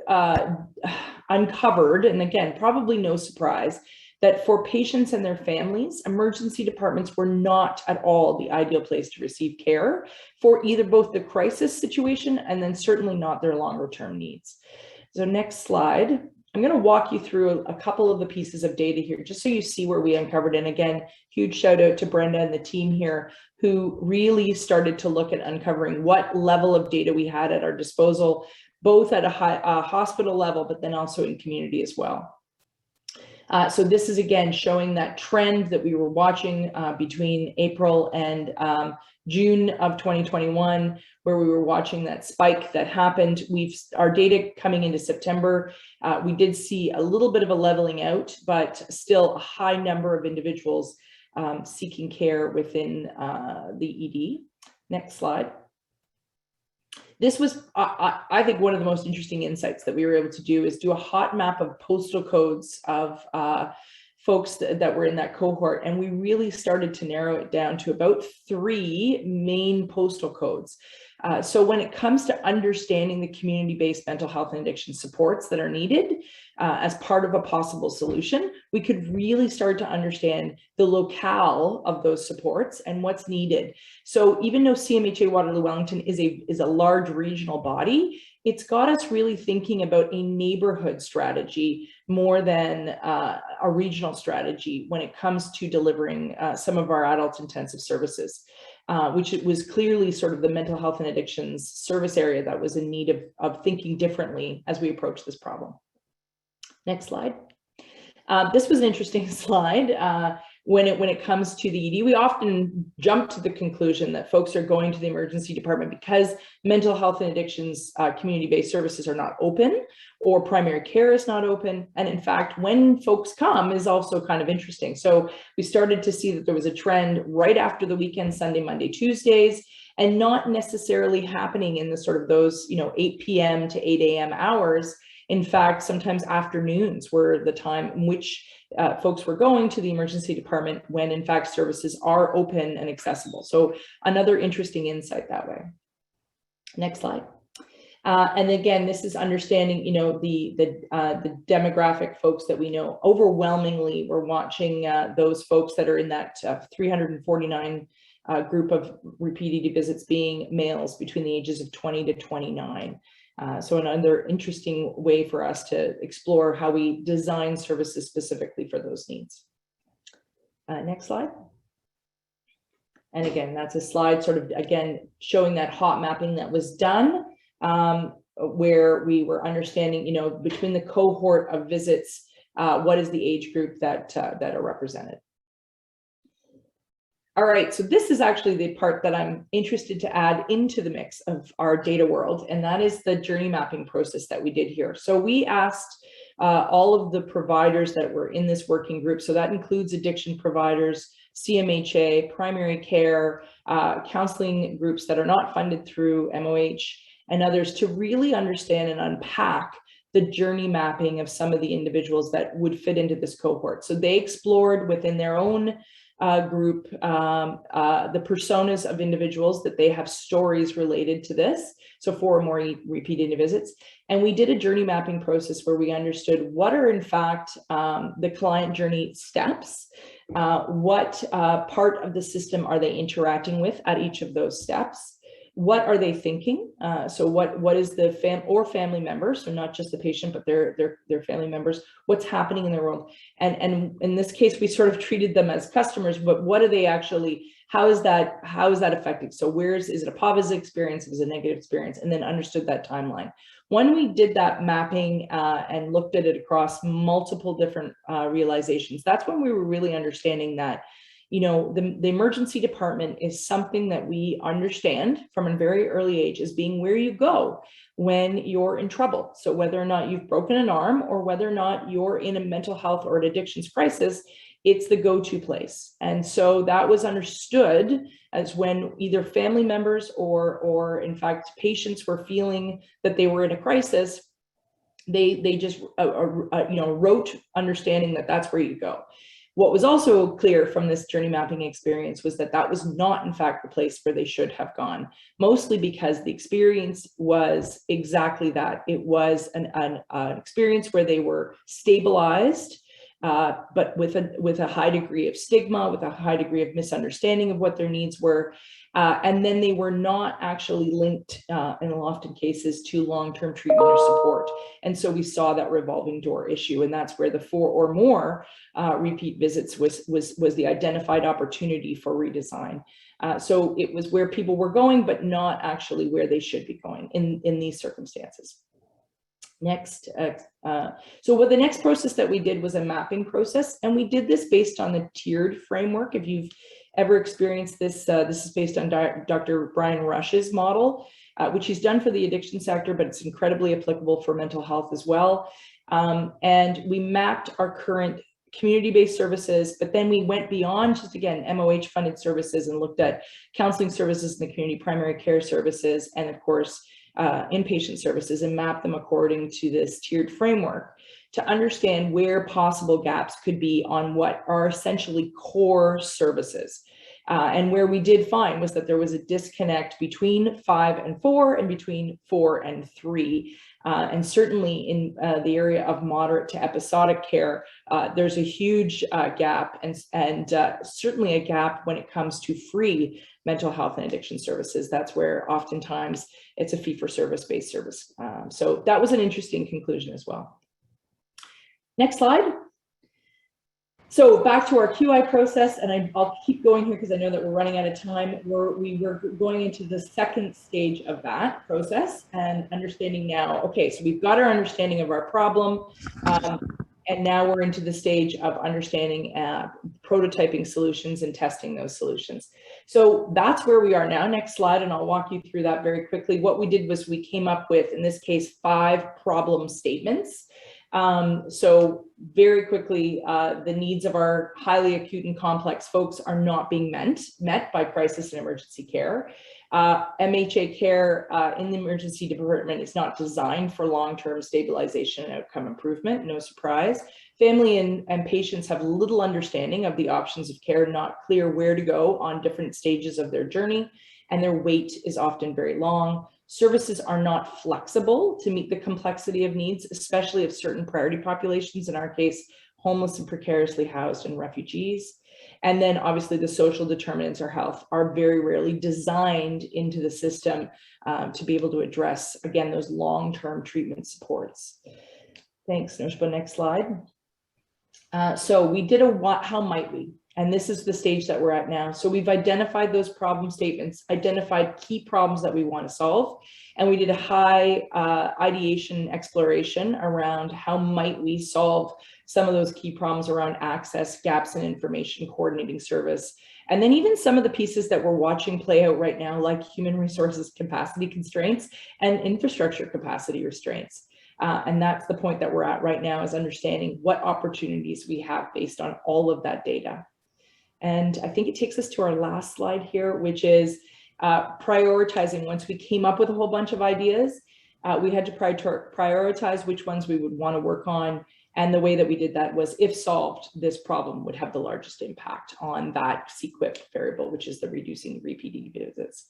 uncovered, and again, probably no surprise, that for patients and their families, emergency departments were not at all the ideal place to receive care for either both the crisis situation and then certainly not their longer term needs. So next slide. I'm going to walk you through a couple of the pieces of data here, just so you see where we uncovered. And again, huge shout out to Brenda and the team here, who really started to look at uncovering what level of data we had at our disposal, both at a hospital level, but then also in community as well. So this is again showing that trend that we were watching between April and June of 2021, where we were watching that spike that happened. Our data coming into September, we did see a little bit of a leveling out, but still a high number of individuals seeking care within the ED. Next slide. This was, I think, one of the most interesting insights that we were able to do is do a hot map of postal codes of folks that were in that cohort. And we really started to narrow it down to about 3 main postal codes. So when it comes to understanding the community-based mental health and addiction supports that are needed as part of a possible solution, we could really start to understand the locale of those supports and what's needed. So even though CMHA Waterloo Wellington is a large regional body, it's got us really thinking about a neighborhood strategy more than a regional strategy when it comes to delivering some of our adult intensive services. Which it was clearly sort of the mental health and addictions service area that was in need of thinking differently as we approach this problem. Next slide. This was an interesting slide. When it comes to the ED, we often jump to the conclusion that folks are going to the emergency department because mental health and addictions community-based services are not open, or primary care is not open. And in fact, when folks come is also kind of interesting. So we started to see that there was a trend right after the weekend, Sunday, Monday, Tuesdays, and not necessarily happening in the sort of those, 8 p.m. to 8 a.m. hours. In fact, sometimes afternoons were the time in which folks were going to the emergency department when in fact services are open and accessible. So another interesting insight that way. Next slide. And again, this is understanding, the demographic folks that we know. Overwhelmingly, we're watching those folks that are in that 349 group of repeat ED visits being males between the ages of 20 to 29. So another interesting way for us to explore how we design services specifically for those needs. Next slide. And again, that's a slide sort of, again, showing that hot mapping that was done, where we were understanding, between the cohort of visits, what is the age group that are represented. All right, so this is actually the part that I'm interested to add into the mix of our data world, and that is the journey mapping process that we did here. So we asked all of the providers that were in this working group, so that includes addiction providers, CMHA, primary care, counseling groups that are not funded through MOH, and others, to really understand and unpack the journey mapping of some of the individuals that would fit into this cohort. So they explored within their own group, the personas of individuals that they have stories related to this. So 4 or more repeat visits. And we did a journey mapping process where we understood what are in fact the client journey steps, what part of the system are they interacting with at each of those steps, what are they thinking? So what is the family members, so not just the patient, but their family members, what's happening in their world? And in this case, we sort of treated them as customers, but what are they actually, how is that affecting? So is it a positive experience, is it a negative experience? And then understood that timeline. When we did that mapping and looked at it across multiple different realizations, that's when we were really understanding that, you know, the emergency department is something that we understand from a very early age as being where you go when you're in trouble. So whether or not you've broken an arm or whether or not you're in a mental health or an addictions crisis, it's the go-to place. And so that was understood as when either family members or in fact patients were feeling that they were in a crisis, they just wrote understanding that that's where you go. What was also clear from this journey mapping experience was that that was not, in fact, the place where they should have gone, mostly because the experience was exactly that. It was an experience where they were stabilized, but with a high degree of stigma, with a high degree of misunderstanding of what their needs were. And then they were not actually linked in often cases to long-term treatment or support. And so we saw that revolving door issue, and that's where the 4 or more repeat visits was the identified opportunity for redesign. So it was where people were going, but not actually where they should be going in these circumstances. Next, so what the next process that we did was a mapping process, and we did this based on the tiered framework. If you've ever experienced this, this is based on Dr. Brian Rush's model, which he's done for the addiction sector, but it's incredibly applicable for mental health as well. And we mapped our current community-based services, but then we went beyond just, again, MOH funded services and looked at counseling services in the community, primary care services, and of course, inpatient services, and map them according to this tiered framework to understand where possible gaps could be on what are essentially core services. And where we did find was that there was a disconnect between 5 and 4 and between 4 and 3. And certainly in the area of moderate to episodic care, there's a huge gap and certainly a gap when it comes to free mental health and addiction services. That's where oftentimes it's a fee-for-service based service. So that was an interesting conclusion as well. Next slide. So back to our QI process, and I'll keep going here because I know that we're running out of time. We were going into the second stage of that process and understanding now, okay, so we've got our understanding of our problem, and now we're into the stage of understanding prototyping solutions and testing those solutions. So that's where we are now. Next slide, and I'll walk you through that very quickly. What we did was we came up with, in this case, 5 problem statements. So very quickly, the needs of our highly acute and complex folks are not being met by crisis and emergency care. MHA care in the emergency department is not designed for long-term stabilization and outcome improvement, no surprise. Family and patients have little understanding of the options of care, not clear where to go on different stages of their journey, and their wait is often very long. Services are not flexible to meet the complexity of needs, especially of certain priority populations, in our case, homeless and precariously housed and refugees. And then obviously the social determinants of health are very rarely designed into the system to be able to address, again, those long-term treatment supports. Thanks, Noshba. Next slide. So we did a what, how might we? And this is the stage that we're at now. So we've identified those problem statements, identified key problems that we want to solve, and we did a high ideation exploration around how might we solve some of those key problems around access, gaps in information, coordinating service, and then even some of the pieces that we're watching play out right now, like human resources capacity constraints and infrastructure capacity restraints. And that's the point that we're at right now, is understanding what opportunities we have based on all of that data. And I think it takes us to our last slide here, which is prioritizing. Once we came up with a whole bunch of ideas, we had to prioritize which ones we would want to work on. And the way that we did that was, if solved, this problem would have the largest impact on that E-QIP variable, which is the reducing repeat visits.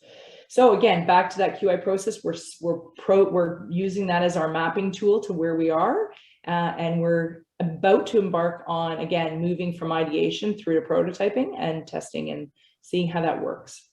So again, back to that QI process, we're using that as our mapping tool to where we are, and we're about to embark on, again, moving from ideation through to prototyping and testing and seeing how that works.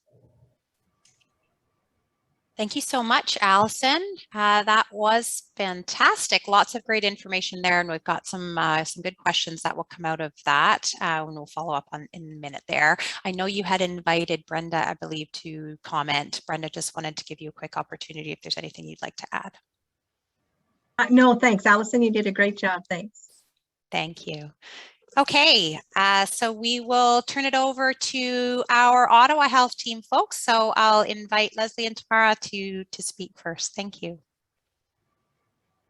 Thank you so much, Allison. That was fantastic. Lots of great information there, and we've got some good questions that will come out of that, and we'll follow up on in a minute there. I know you had invited Brenda, I believe, to comment. Brenda, just wanted to give you a quick opportunity if there's anything you'd like to add. No, thanks, Allison. You did a great job. Thanks. Thank you. Okay, so we will turn it over to our Ottawa Health team folks. So I'll invite Leslie and Tamara to speak first. Thank you.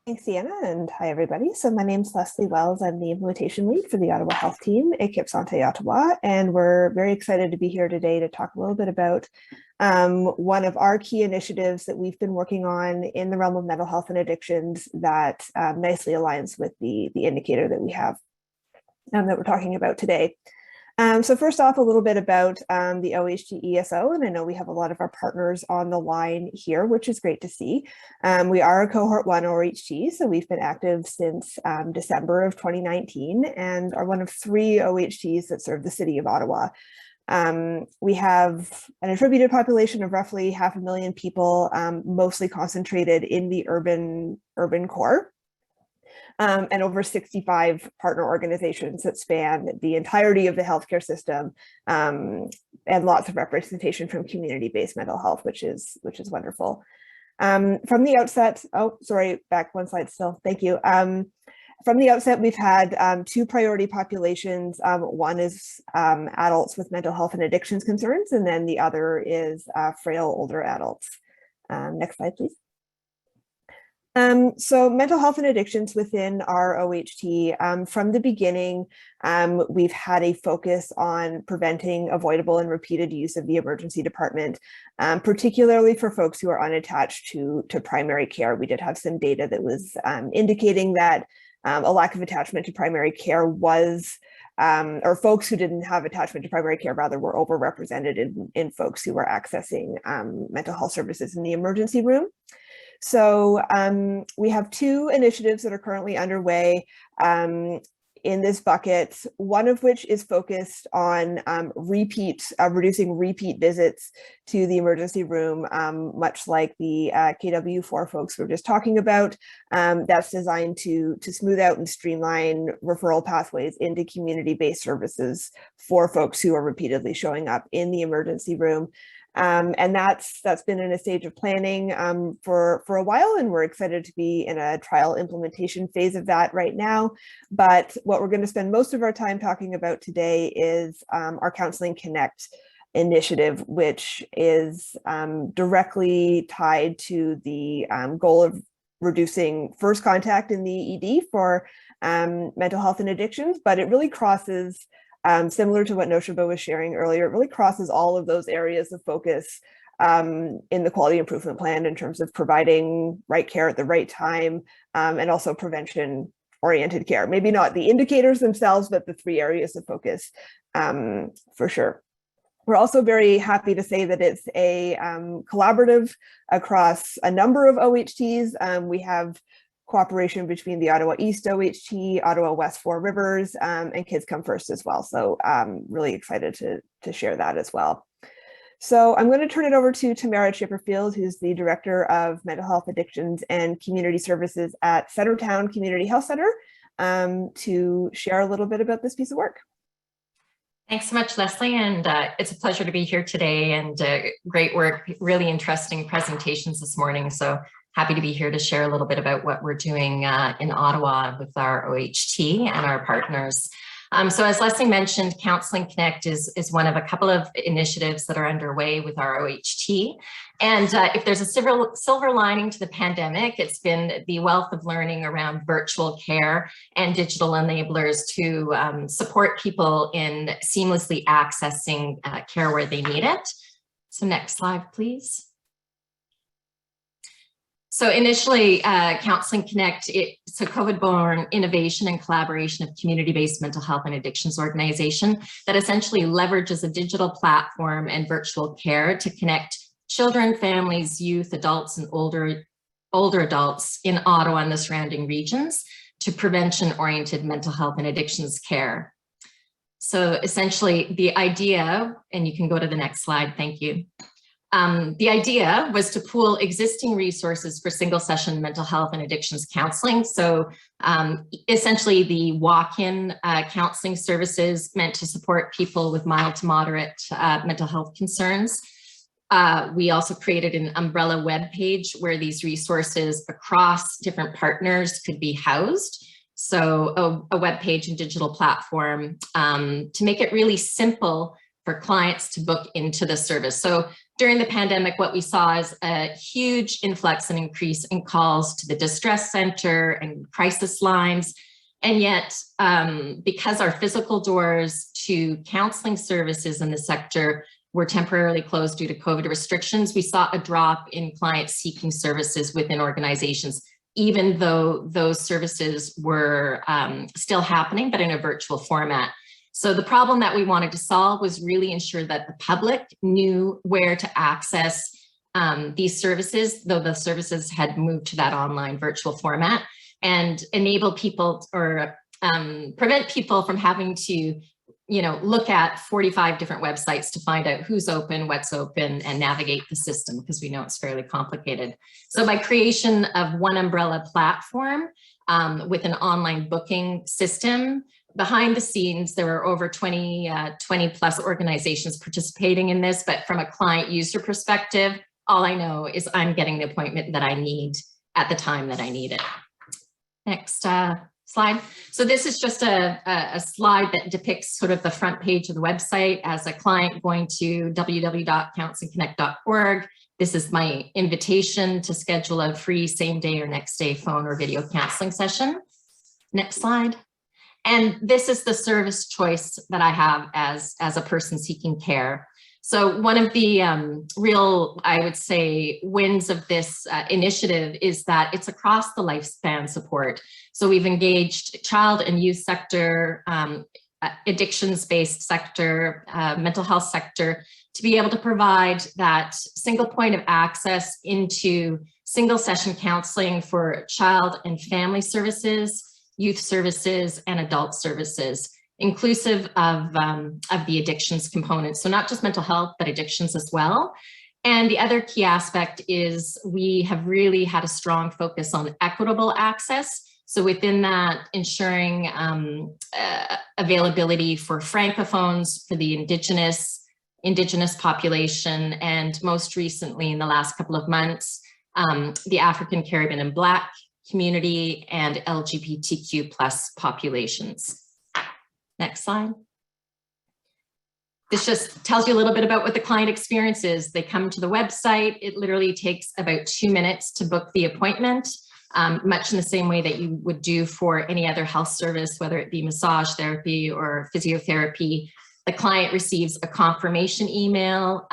Thanks, Sienna, and hi, everybody. So my name's Leslie Wells. I'm the implementation lead for the Ottawa Health team, E-QIP Santé Ottawa, and we're very excited to be here today to talk a little bit about one of our key initiatives that we've been working on in the realm of mental health and addictions that nicely aligns with the indicator that we have that we're talking about today. So first off, a little bit about the OHT ESO, and I know we have a lot of our partners on the line here, which is great to see. We are a cohort 1 OHT, so we've been active since December of 2019 and are one of 3 OHTs that serve the city of Ottawa. We have an attributed population of roughly 500,000 people, mostly concentrated in the urban core. And over 65 partner organizations that span the entirety of the healthcare system, and lots of representation from community-based mental health, which is wonderful. From the outset, oh, sorry, back one slide still, thank you. From the outset, we've had 2 priority populations. One is adults with mental health and addictions concerns, and then the other is frail older adults. Next slide, please. So mental health and addictions within our OHT, from the beginning, we've had a focus on preventing avoidable and repeated use of the emergency department, particularly for folks who are unattached to primary care. We did have some data that was indicating that a lack of attachment to primary care was, or folks who didn't have attachment to primary care rather were overrepresented in folks who were accessing mental health services in the emergency room. So we have 2 initiatives that are currently underway in this bucket, one of which is focused on reducing repeat visits to the emergency room, much like the KW4 folks we're just talking about. That's designed to smooth out and streamline referral pathways into community-based services for folks who are repeatedly showing up in the emergency room. And that's been in a stage of planning for a while, and we're excited to be in a trial implementation phase of that right now. But what we're going to spend most of our time talking about today is our Counseling Connect initiative, which is directly tied to the goal of reducing first contact in the ED for mental health and addictions, but it really crosses, similar to what Noshiba was sharing earlier, it really crosses all of those areas of focus in the quality improvement plan in terms of providing right care at the right time, and also prevention-oriented care. Maybe not the indicators themselves, but the 3 areas of focus for sure. We're also very happy to say that it's a collaborative across a number of OHTs. We have cooperation between the Ottawa East OHT, Ottawa West 4 Rivers, and Kids Come First as well. So really excited to share that as well. So I'm going to turn it over to Tamara Chipperfield, who's the Director of Mental Health Addictions and Community Services at Centretown Community Health Center, to share a little bit about this piece of work. Thanks so much, Leslie, and it's a pleasure to be here today, and great work, really interesting presentations this morning. So happy to be here to share a little bit about what we're doing in Ottawa with our OHT and our partners. So as Leslie mentioned, Counseling Connect is one of a couple of initiatives that are underway with our OHT. And if there's a silver lining to the pandemic, it's been the wealth of learning around virtual care and digital enablers to support people in seamlessly accessing care where they need it. So next slide, please. So initially, Counseling Connect, it's a COVID-born innovation and collaboration of community-based mental health and addictions organization that essentially leverages a digital platform and virtual care to connect children, families, youth, adults, and older adults in Ottawa and the surrounding regions to prevention-oriented mental health and addictions care. So essentially, the idea, and you can go to the next slide, thank you. The idea was to pool existing resources for single session mental health and addictions counseling. So essentially the walk-in counseling services meant to support people with mild to moderate mental health concerns. We also created an umbrella web page where these resources across different partners could be housed. So a web page and digital platform to make it really simple for clients to book into the service. So during the pandemic, what we saw is a huge influx and increase in calls to the distress center and crisis lines. And yet, because our physical doors to counseling services in the sector were temporarily closed due to COVID restrictions, we saw a drop in clients seeking services within organizations, even though those services were still happening, but in a virtual format. So the problem that we wanted to solve was really ensure that the public knew where to access these services, though the services had moved to that online virtual format, and enable people or prevent people from having to, look at 45 different websites to find out who's open, what's open, and navigate the system, because we know it's fairly complicated. So by creation of one umbrella platform with an online booking system, behind the scenes, there were over 20 plus organizations participating in this, but from a client user perspective, all I know is I'm getting the appointment that I need at the time that I need it. Next slide. So this is just a slide that depicts sort of the front page of the website as a client going to www.counselingconnect.org. This is my invitation to schedule a free same day or next day phone or video counseling session. Next slide. And this is the service choice that I have as a person seeking care. So one of the real, I would say, wins of this initiative is that it's across the lifespan support. So we've engaged child and youth sector, addictions-based sector, mental health sector, to be able to provide that single point of access into single session counseling for child and family services, youth services, and adult services, inclusive of the addictions component. So not just mental health, but addictions as well. And the other key aspect is we have really had a strong focus on equitable access. So within that, ensuring availability for francophones for the indigenous population, and most recently in the last couple of months, the African, Caribbean, and Black community and LGBTQ plus populations. Next slide. This just tells you a little bit about what the client experience is. They come to the website. It literally takes about 2 minutes to book the appointment, much in the same way that you would do for any other health service, whether it be massage therapy or physiotherapy. The client receives a confirmation email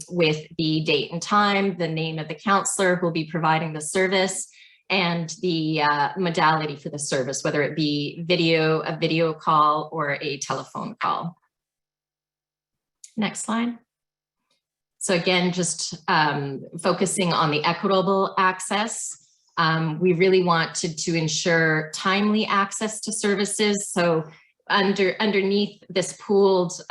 with the date and time, the name of the counselor who will be providing the service, and the modality for the service, whether it be a video call or a telephone call. Next slide. So again, just focusing on the equitable access. We really wanted to ensure timely access to services. So underneath this pooled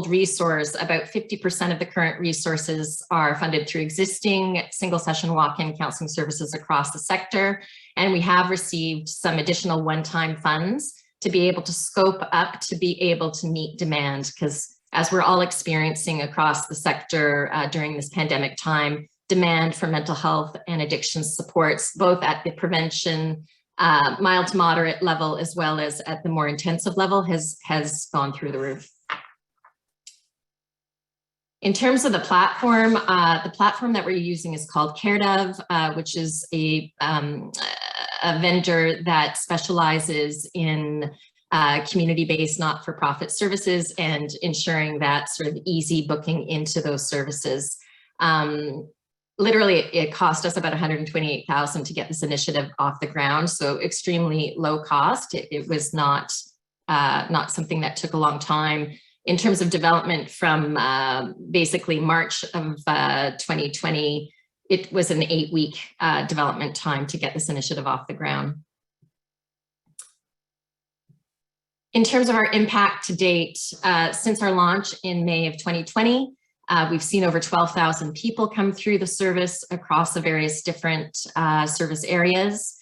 resource, about 50% of the current resources are funded through existing single session walk-in counseling services across the sector. And we have received some additional one-time funds to be able to scope up to be able to meet demand, because as we're all experiencing across the sector during this pandemic time, demand for mental health and addiction supports, both at the prevention, mild to moderate level, as well as at the more intensive level, has gone through the roof. In terms of the platform that we're using is called CareDove, which is a vendor that specializes in community-based not-for-profit services and ensuring that sort of easy booking into those services. Literally, it cost us about $128,000 to get this initiative off the ground, so extremely low cost. It was not something that took a long time. In terms of development, from basically March of 2020, it was an 8-week development time to get this initiative off the ground. In terms of our impact to date, since our launch in May of 2020, We've seen over 12,000 people come through the service across the various different service areas.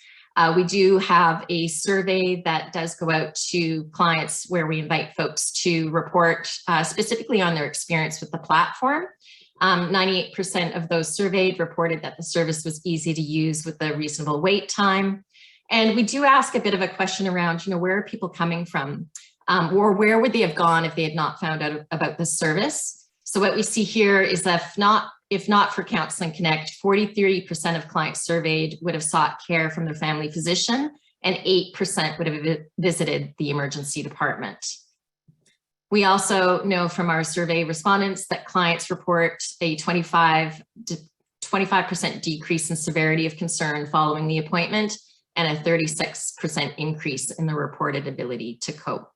We do have a survey that does go out to clients where we invite folks to report specifically on their experience with the platform. 98% of those surveyed reported that the service was easy to use with a reasonable wait time. And we do ask a bit of a question around, where are people coming from? Or where would they have gone if they had not found out about the service? So what we see here is that if not for Counseling Connect, 43% of clients surveyed would have sought care from their family physician, and 8% would have visited the emergency department. We also know from our survey respondents that clients report a 25% decrease in severity of concern following the appointment, and a 36% increase in the reported ability to cope,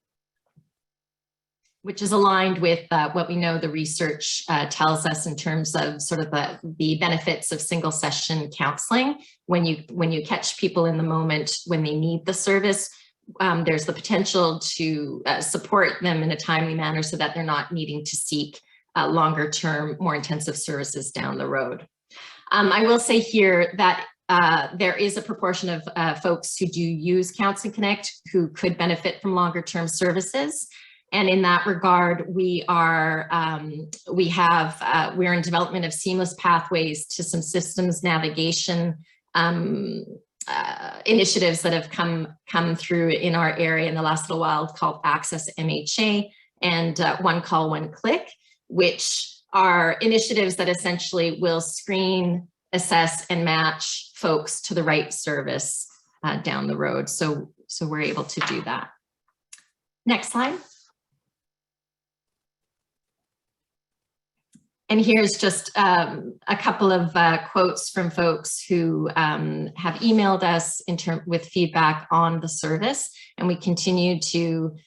which is aligned with what we know the research tells us in terms of sort of the benefits of single session counseling. When you catch people in the moment when they need the service, there's the potential to support them in a timely manner so that they're not needing to seek longer term, more intensive services down the road. I will say here that there is a proportion of folks who do use Counseling Connect who could benefit from longer term services. And in that regard, we're in development of seamless pathways to some systems navigation initiatives that have come through in our area in the last little while, called Access MHA and One Call, One Click, which are initiatives that essentially will screen, assess, and match folks to the right service down the road. So we're able to do that. Next slide. And here's just a couple of quotes from folks who have emailed us with feedback on the service. And we continue to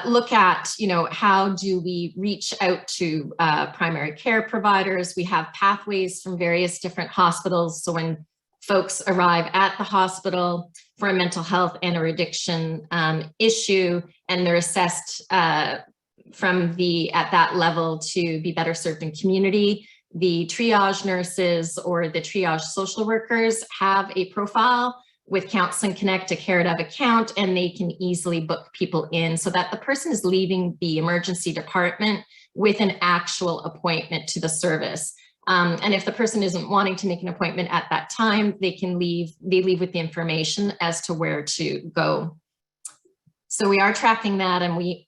look at, how do we reach out to primary care providers? We have pathways from various different hospitals. So when folks arrive at the hospital for a mental health and or addiction issue, and they're assessed at that level to be better served in community, the triage nurses or the triage social workers have a profile with Counseling Connect, a CareDev account, and they can easily book people in so that the person is leaving the emergency department with an actual appointment to the service. And if the person isn't wanting to make an appointment at that time, they leave with the information as to where to go. So we are tracking that, and we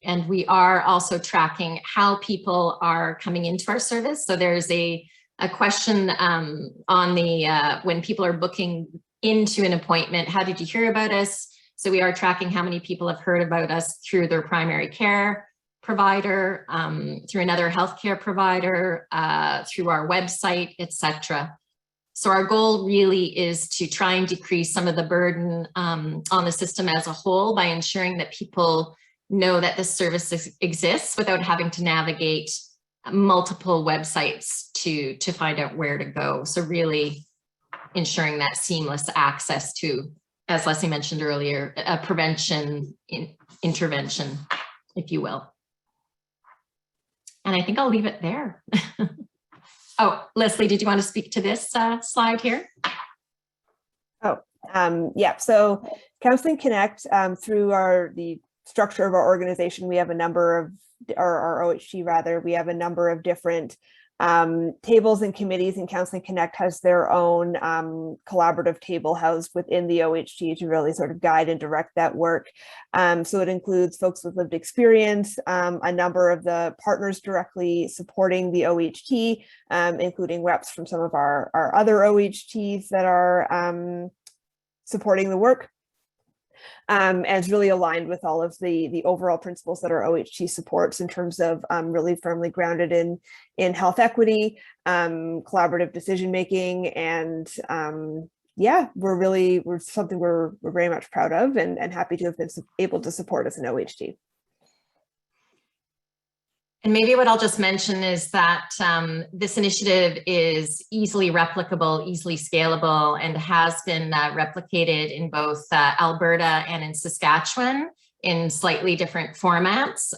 are also tracking how people are coming into our service. So there's a question on the when people are booking into an appointment, how did you hear about us? So we are tracking how many people have heard about us through their primary care provider, through another healthcare provider, through our website, etc. So our goal really is to try and decrease some of the burden on the system as a whole by ensuring that people know that this service exists without having to navigate multiple websites to find out where to go. So really ensuring that seamless access to, as Leslie mentioned earlier, a prevention intervention, if you will. And I think I'll leave it there. Oh, Leslie, did you want to speak to this slide here? Yeah, so Counseling Connect, through the structure of our organization, we have a number of, our OHT rather, we have a number of different tables and committees, and Counseling Connect has their own collaborative table housed within the OHT to really sort of guide and direct that work. So it includes folks with lived experience, a number of the partners directly supporting the OHT, including reps from some of our other OHTs that are supporting the work. And it's really aligned with all of the overall principles that our OHT supports in terms of really firmly grounded in health equity, collaborative decision making, and yeah, we're something we're very much proud of and happy to have been able to support as an OHT. And maybe what I'll just mention is that this initiative is easily replicable, easily scalable, and has been replicated in both Alberta and in Saskatchewan. in slightly different formats.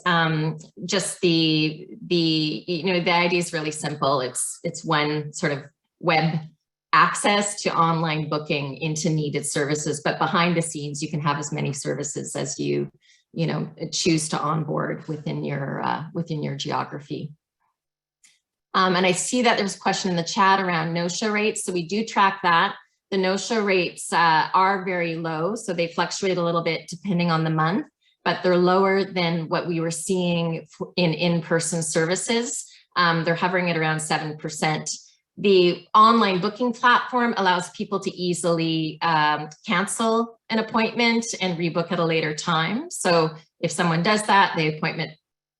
Just the idea is really simple. It's one sort of web access to online booking into needed services, but behind the scenes, you can have as many services as you choose to onboard within your geography. And I see that there's a question in the chat around no-show rates. So we do track that. The no-show rates are very low, so they fluctuate a little bit depending on the month, but they're lower than what we were seeing in in-person services. They're hovering at around 7%. The online booking platform allows people to easily cancel an appointment and rebook at a later time. So if someone does that, the appointment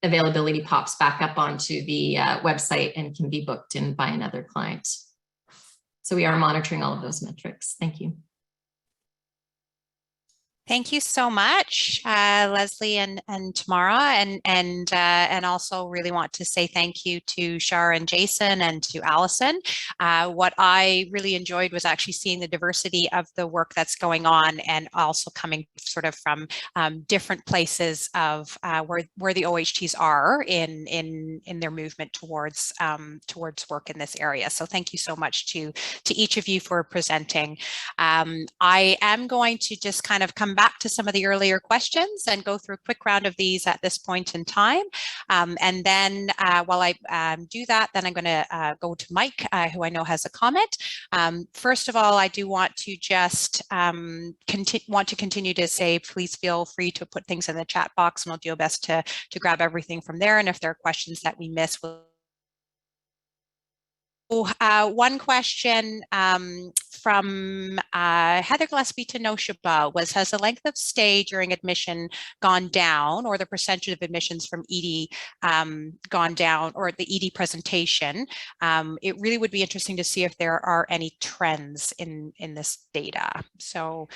availability pops back up onto the website and can be booked in by another client. So we are monitoring all of those metrics. Thank you. Thank you so much, Leslie and Tamara, and also really want to say thank you to Shar and Jason and to Allison. What I really enjoyed was actually seeing the diversity of the work that's going on, and also coming sort of from different places of where the OHTs are in their movement towards work in this area. So thank you so much to each of you for presenting. I am going to just kind of come back to some of the earlier questions and go through a quick round of these at this point in time. And then while I do that, then I'm going to go to Mike, who I know has a comment. First of all, I do want to just continue to say, please feel free to put things in the chat box, and we'll do our best to grab everything from there. And if there are questions that we miss, we'll one question from Heather Gillespie to Noshaba was, has the length of stay during admission gone down, or the percentage of admissions from ED gone down, or the ED presentation? It really would be interesting to see if there are any trends in this data. So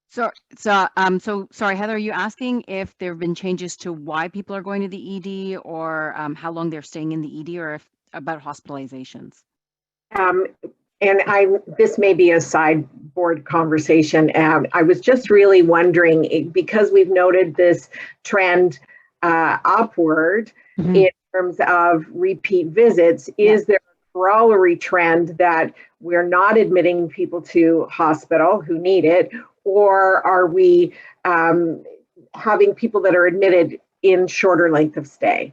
sorry, Heather, are you asking if there have been changes to why people are going to the ED, or how long they're staying in the ED, or if about hospitalizations? And this may be a sideboard conversation. I was just really wondering, because we've noted this trend upward in terms of repeat visits, is there a corollary trend that we're not admitting people to hospital who need it, or are we having people that are admitted in shorter length of stay?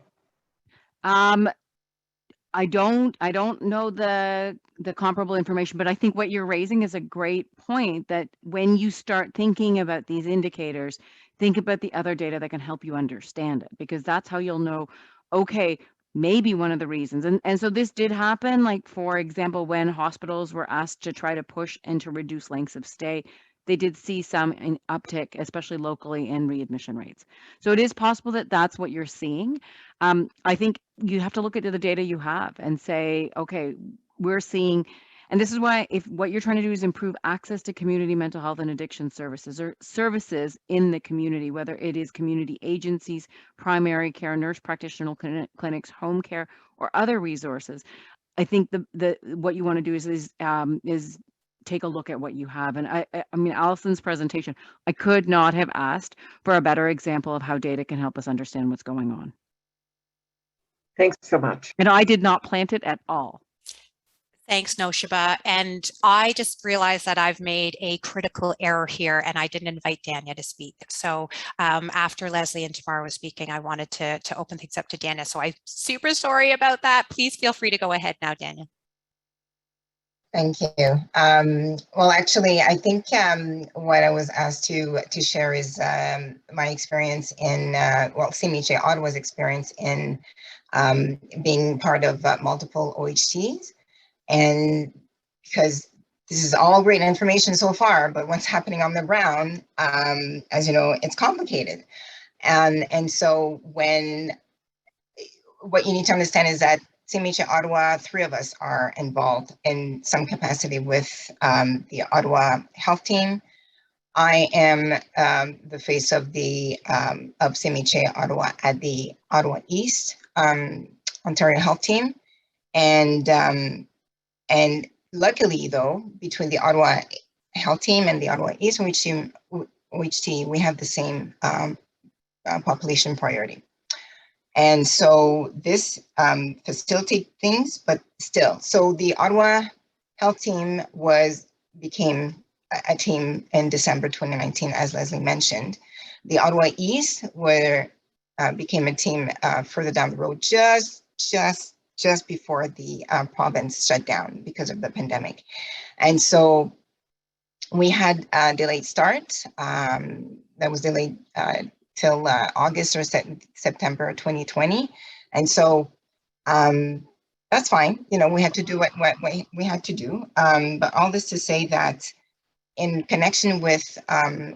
I don't know the comparable information, but I think what you're raising is a great point, that when you start thinking about these indicators, think about the other data that can help you understand it, because that's how you'll know, okay, maybe one of the reasons. And so this did happen, like, for example, when hospitals were asked to try to push and to reduce lengths of stay, they did see some uptick, especially locally, in readmission rates. So it is possible that that's what you're seeing. I think you have to look at the data you have and say, okay, we're seeing, and this is why, if what you're trying to do is improve access to community mental health and addiction services, or services in the community, whether it is community agencies, primary care, nurse practitioner clinics, home care, or other resources, I think the what you want to do is take a look at what you have. And I mean, Allison's presentation, I could not have asked for a better example of how data can help us understand what's going on. Thanks so much. And I did not plant it at all. Thanks, Noshaba. And I just realized that I've made a critical error here, and I didn't invite Dania to speak. So after Leslie and Tamara was speaking, I wanted to open things up to Dania. So I'm super sorry about that. Please feel free to go ahead now, Dania. Thank you. Well, actually, I think what I was asked to share is my experience in, CMHA Ottawa's experience in being part of multiple OHTs. And because this is all great information so far, but what's happening on the ground, as you know, it's complicated. And so what you need to understand is that CMHA Ottawa, 3 of us are involved in some capacity with the Ottawa Health Team. I am the face of the of CMHA Ottawa at the Ottawa East Ontario Health Team, and luckily though, between the Ottawa Health Team and the Ottawa East, which team, OHT, we have the same population priority. And so this facilitates things, but still. So the Ottawa Health Team became a team in December 2019, as Leslie mentioned. The Ottawa East became a team further down the road, just before the province shut down because of the pandemic. And so we had a delayed start that was delayed till August or September 2020. And so that's fine. You know, we had to do what we had to do. But all this to say that in connection with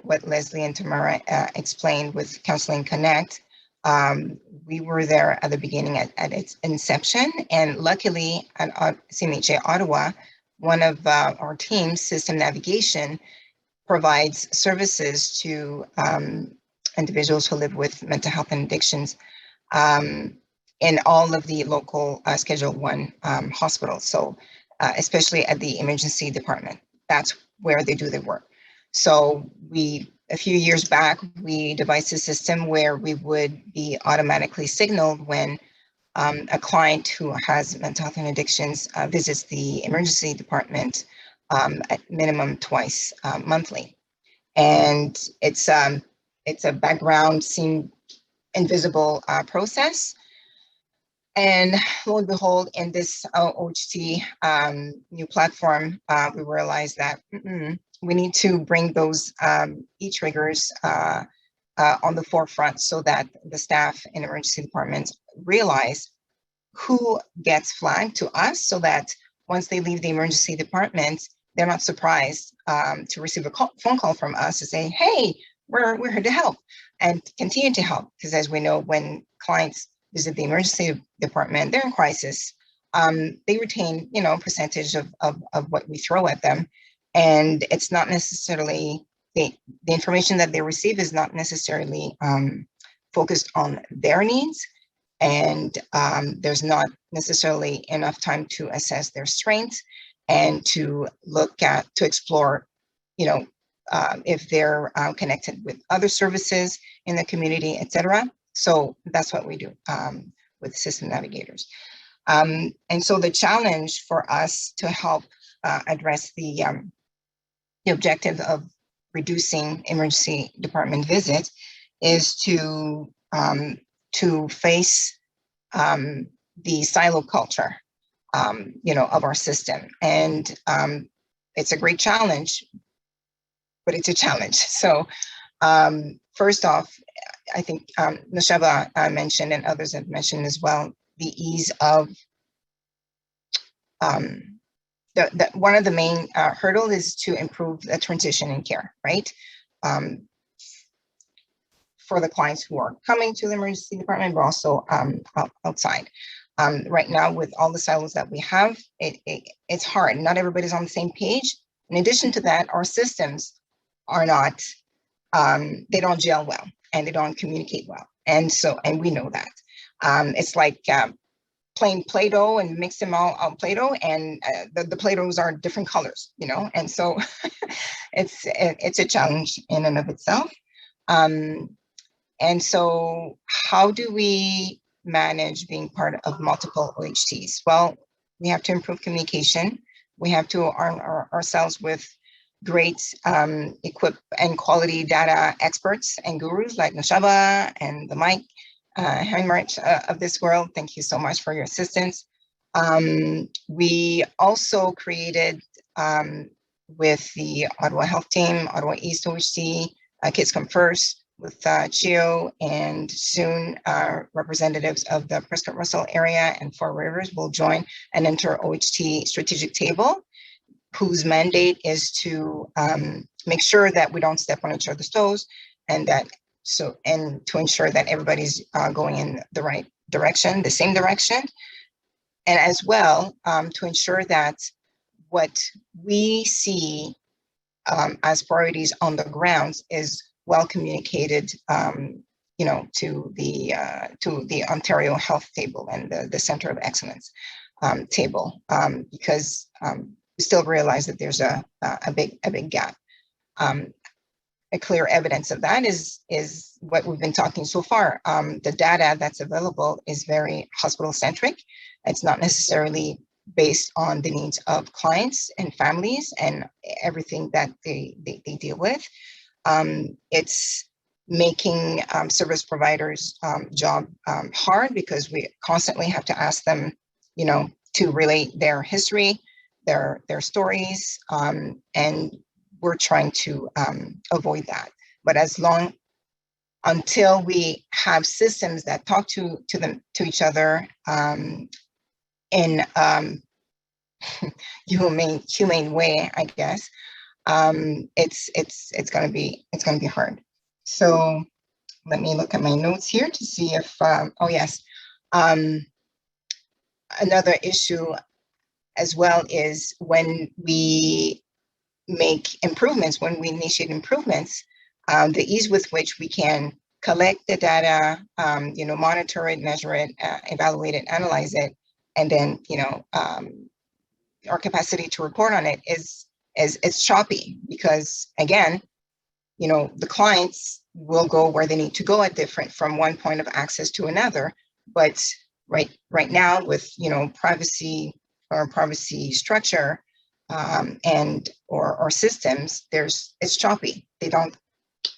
what Leslie and Tamara explained with Counseling Connect, we were there at the beginning at its inception. And luckily at CMHA Ottawa, one of our teams, System Navigation, provides services to individuals who live with mental health and addictions in all of the local Schedule I hospitals. So especially at the emergency department, that's where they do their work. So a few years back, we devised a system where we would be automatically signaled when a client who has mental health and addictions visits the emergency department at minimum twice monthly. And it's a background, seen invisible process. And lo and behold, in this OHT new platform, we realized that we need to bring those e-triggers on the forefront so that the staff in emergency departments realize who gets flagged to us, so that once they leave the emergency department, they're not surprised to receive a phone call from us to say, hey, we're here to help and continue to help. Because as we know, when clients visit the emergency department, they're in crisis. They retain, a percentage of what we throw at them. And it's not necessarily, the information that they receive is not necessarily focused on their needs. And there's not necessarily enough time to assess their strengths and to explore, if they're connected with other services in the community, et cetera. So that's what we do with System Navigators. And so the challenge for us to help address the objective of reducing emergency department visits is to face the silo culture, of our system. And it's a great challenge, but it's a challenge. So first off, I think Noshaba mentioned, and others have mentioned as well, the ease of one of the main hurdle is to improve the transition in care, right? For the clients who are coming to the emergency department, but also outside. Right now, with all the silos that we have, it's hard. Not everybody's on the same page. In addition to that, our systems are not, they don't gel well and they don't communicate well. And we know that. It's like plain Play-Doh and mix them all on Play-Doh, and the Play-Dohs are different colors, and so it's a challenge in and of itself. And so how do we manage being part of multiple OHTs? Well, we have to improve communication. We have to arm ourselves with great equip and quality data experts and gurus like Noshaba and the Mike Heinrich of this world. Thank you so much for your assistance. We also created with the Ottawa Health Team, Ottawa East OHT, Kids Come First, with CHIO, and soon representatives of the Prescott Russell area and Four Rivers will join an inter-OHT strategic table, whose mandate is to make sure that we don't step on each other's toes, and to ensure that everybody's going in the right direction, the same direction, and as well to ensure that what we see as priorities on the ground is well communicated, to the Ontario Health Table and the Center of Excellence table, because we still realize that there's a big gap. a clear evidence of that is what we've been talking so far. The data that's available is very hospital-centric. It's not necessarily based on the needs of clients and families and everything that they deal with. It's making service providers' job hard, because we constantly have to ask them, you know, to relate their history, their stories, and we're trying to avoid that. But until we have systems that talk to each other in humane way, I guess, it's gonna be hard. So let me look at my notes here to see if oh yes, another issue as well is when we make improvements, when we initiate improvements, the ease with which we can collect the data, you know, monitor it, measure it, evaluate it, analyze it, and then, you know, our capacity to report on it is choppy, because again, you know, the clients will go where they need to go at from one point of access to another. But right now, with, you know, privacy structure and or systems, it's choppy. They don't.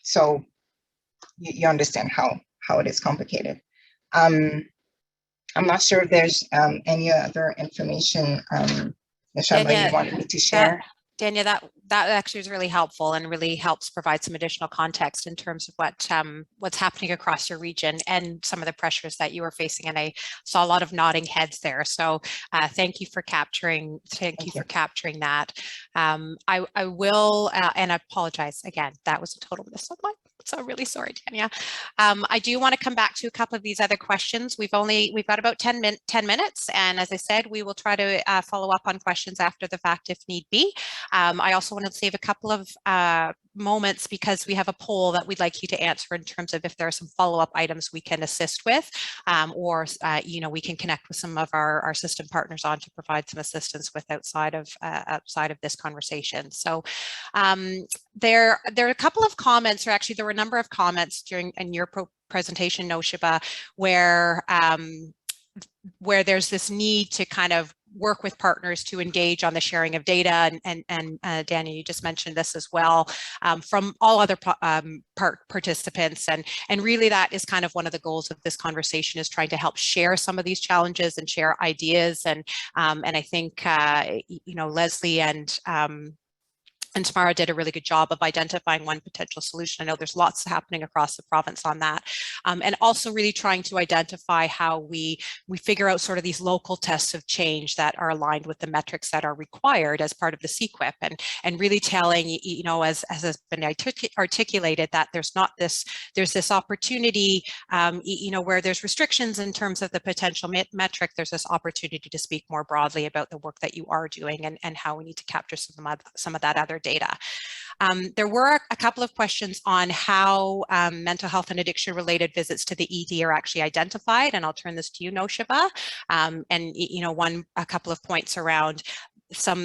So you understand how it is complicated. I'm not sure if there's any other information, Nashaba, you wanted me to share. Dania, that actually is really helpful and really helps provide some additional context in terms of what's happening across your region and some of the pressures that you are facing. And I saw a lot of nodding heads there. So thank you for capturing. Thank you for capturing that. I will, and I apologize again. That was a total miss on mine. So really sorry, Dania. I do want to come back to a couple of these other questions. We've got about 10 minutes. And as I said, we will try to follow up on questions after the fact if need be. I also want to save a couple of moments because we have a poll that we'd like you to answer in terms of if there are some follow-up items we can assist with, or you know, we can connect with some of our system partners on to provide some assistance with outside of this conversation. So there are a couple of comments, or actually there were a number of comments in your presentation, Noshiba, where there's this need to kind of work with partners to engage on the sharing of data, and Dania, you just mentioned this as well, from all other participants, and really that is kind of one of the goals of this conversation, is trying to help share some of these challenges and share ideas, and I think you know, Leslie and Tamara did a really good job of identifying one potential solution. I know there's lots happening across the province on that, and also really trying to identify how we figure out sort of these local tests of change that are aligned with the metrics that are required as part of the E-QIP, and really telling, you know, as has been articulated, that there's this opportunity, you know, where there's restrictions in terms of the potential metric, there's this opportunity to speak more broadly about the work that you are doing, and how we need to capture some of that other data. There were a couple of questions on how mental health and addiction related visits to the ED are actually identified, and I'll turn this to you, Noshiba. And you know, a couple of points around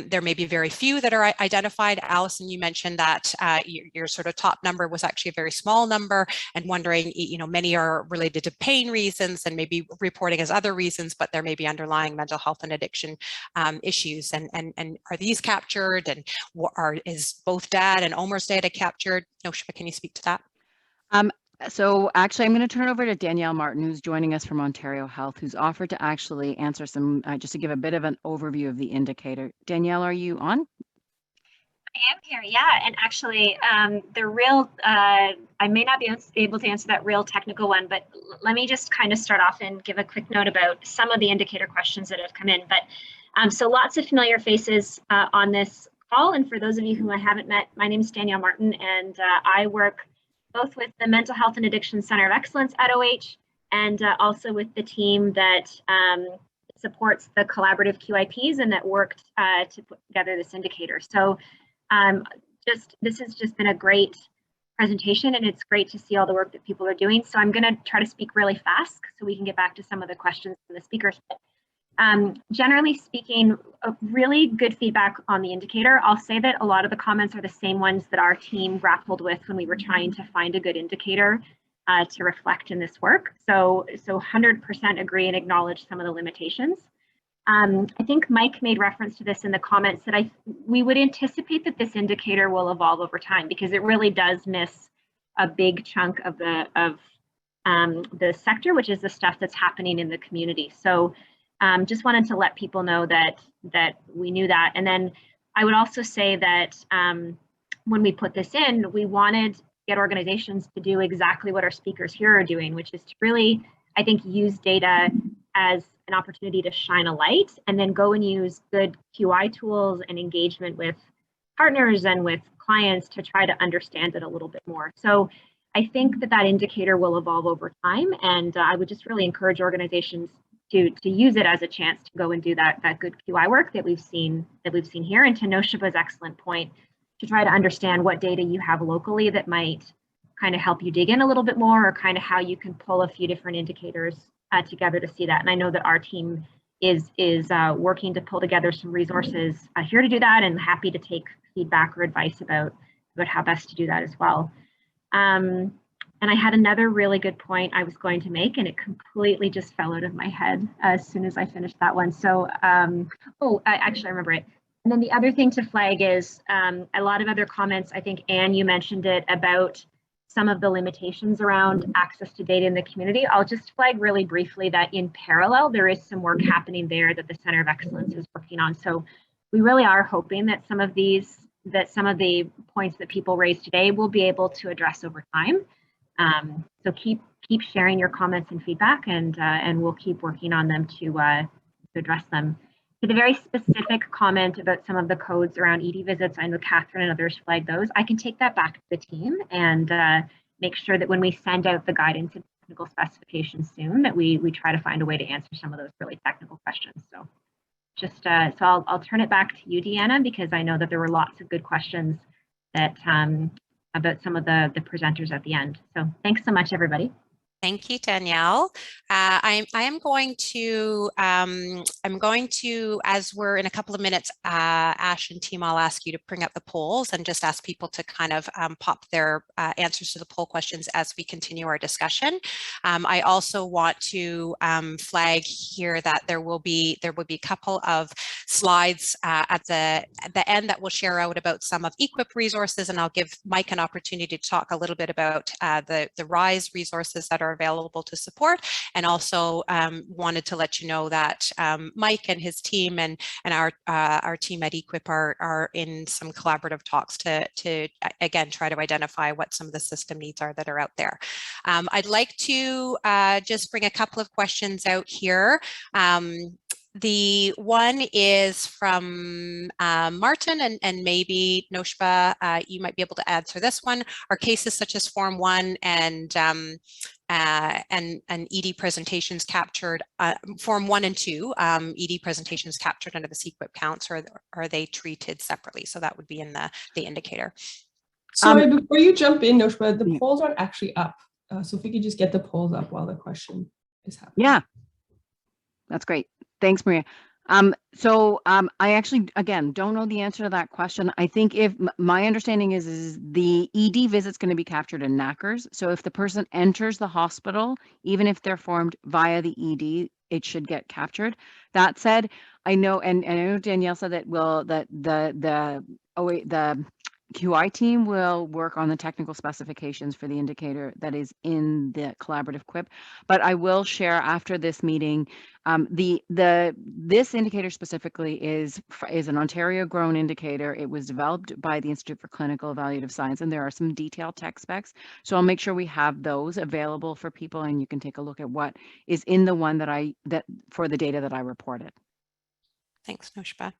there may be very few that are identified. Allison, you mentioned that your sort of top number was actually a very small number, and wondering, you know, many are related to pain reasons and maybe reporting as other reasons, but there may be underlying mental health and addiction issues. And are these captured? And is both DAD and OMERS data captured? Noshiba, can you speak to that? So actually, I'm going to turn it over to Danielle Martin, who's joining us from Ontario Health, who's offered to actually answer some, just to give a bit of an overview of the indicator. Danielle, are you on? I am here, yeah. And actually, the real, I may not be able to answer that real technical one, but let me just kind of start off and give a quick note about some of the indicator questions that have come in. But so lots of familiar faces on this call. And for those of you whom I haven't met, my name is Danielle Martin, and I work both with the Mental Health and Addiction Center of Excellence at OH, and also with the team that supports the collaborative QIPs and that worked to put together this indicator. So this has just been a great presentation, and it's great to see all the work that people are doing. So I'm going to try to speak really fast so we can get back to some of the questions from the speakers. Generally speaking, really good feedback on the indicator. I'll say that a lot of the comments are the same ones that our team grappled with when we were trying to find a good indicator to reflect in this work. So 100% agree and acknowledge some of the limitations. I think Mike made reference to this in the comments that we would anticipate that this indicator will evolve over time because it really does miss a big chunk of the sector, which is the stuff that's happening in the community. So just wanted to let people know that we knew that. And then I would also say that when we put this in, we wanted to get organizations to do exactly what our speakers here are doing, which is to really, I think, use data as an opportunity to shine a light and then go and use good QI tools and engagement with partners and with clients to try to understand it a little bit more. So I think that indicator will evolve over time, and I would just really encourage organizations to use it as a chance to go and do that good QI work that we've seen here. And to Noshiba's excellent point, to try to understand what data you have locally that might kind of help you dig in a little bit more, or kind of how you can pull a few different indicators together to see that. And I know that our team is working to pull together some resources here to do that, and happy to take feedback or advice about how best to do that as well. And I had another really good point I was going to make, and it completely just fell out of my head as soon as I finished that one. So, actually I remember it. And then the other thing to flag is a lot of other comments. I think, Anne, you mentioned it about some of the limitations around access to data in the community. I'll just flag really briefly that in parallel, there is some work happening there that the Center of Excellence is working on. So we really are hoping that some of the points that people raised today will be able to address over time. So keep sharing your comments and feedback, and we'll keep working on them to address them. To the very specific comment about some of the codes around ED visits, I know Catherine and others flagged those. I can take that back to the team and make sure that when we send out the guidance and technical specifications soon, that we try to find a way to answer some of those really technical questions. So just so I'll turn it back to you, Deanna, because I know that there were lots of good questions that about some of the presenters at the end. So thanks so much, everybody. Thank you, Danielle. I am going to, as we're in a couple of minutes, Ash and team, I'll ask you to bring up the polls and just ask people to kind of pop their answers to the poll questions as we continue our discussion. I also want to flag here that there will be a couple of slides at the end that will share out about some of E-QIP resources, and I'll give Mike an opportunity to talk a little bit about the RISE resources that are available to support, and also wanted to let you know that Mike and his team and our team at E-QIP are in some collaborative talks to again try to identify what some of the system needs are that are out there. I'd like to just bring a couple of questions out here. The one is from Martin, and maybe Noshiba, you might be able to answer this one. Are cases such as Form 1 and ED presentations captured, Form 1 and 2, ED presentations captured under the E-QIP counts, or are they treated separately? So that would be in the indicator. Sorry, before you jump in, Noshiba, the polls aren't actually up. So if we could just get the polls up while the question is happening. Yeah, that's great. Thanks, Maria. I actually, again, don't know the answer to that question. I think if my understanding is the ED visit's going to be captured in NACRS. So if the person enters the hospital, even if they're formed via the ED, it should get captured. That said, I know, and I know Danielle said that the QI team will work on the technical specifications for the indicator that is in the collaborative QIP, but I will share after this meeting, this indicator specifically is an Ontario grown indicator. It was developed by the Institute for Clinical Evaluative Science, and there are some detailed tech specs. So I'll make sure we have those available for people, and you can take a look at what is in the one that for the data that I reported. Thanks, Noshiba.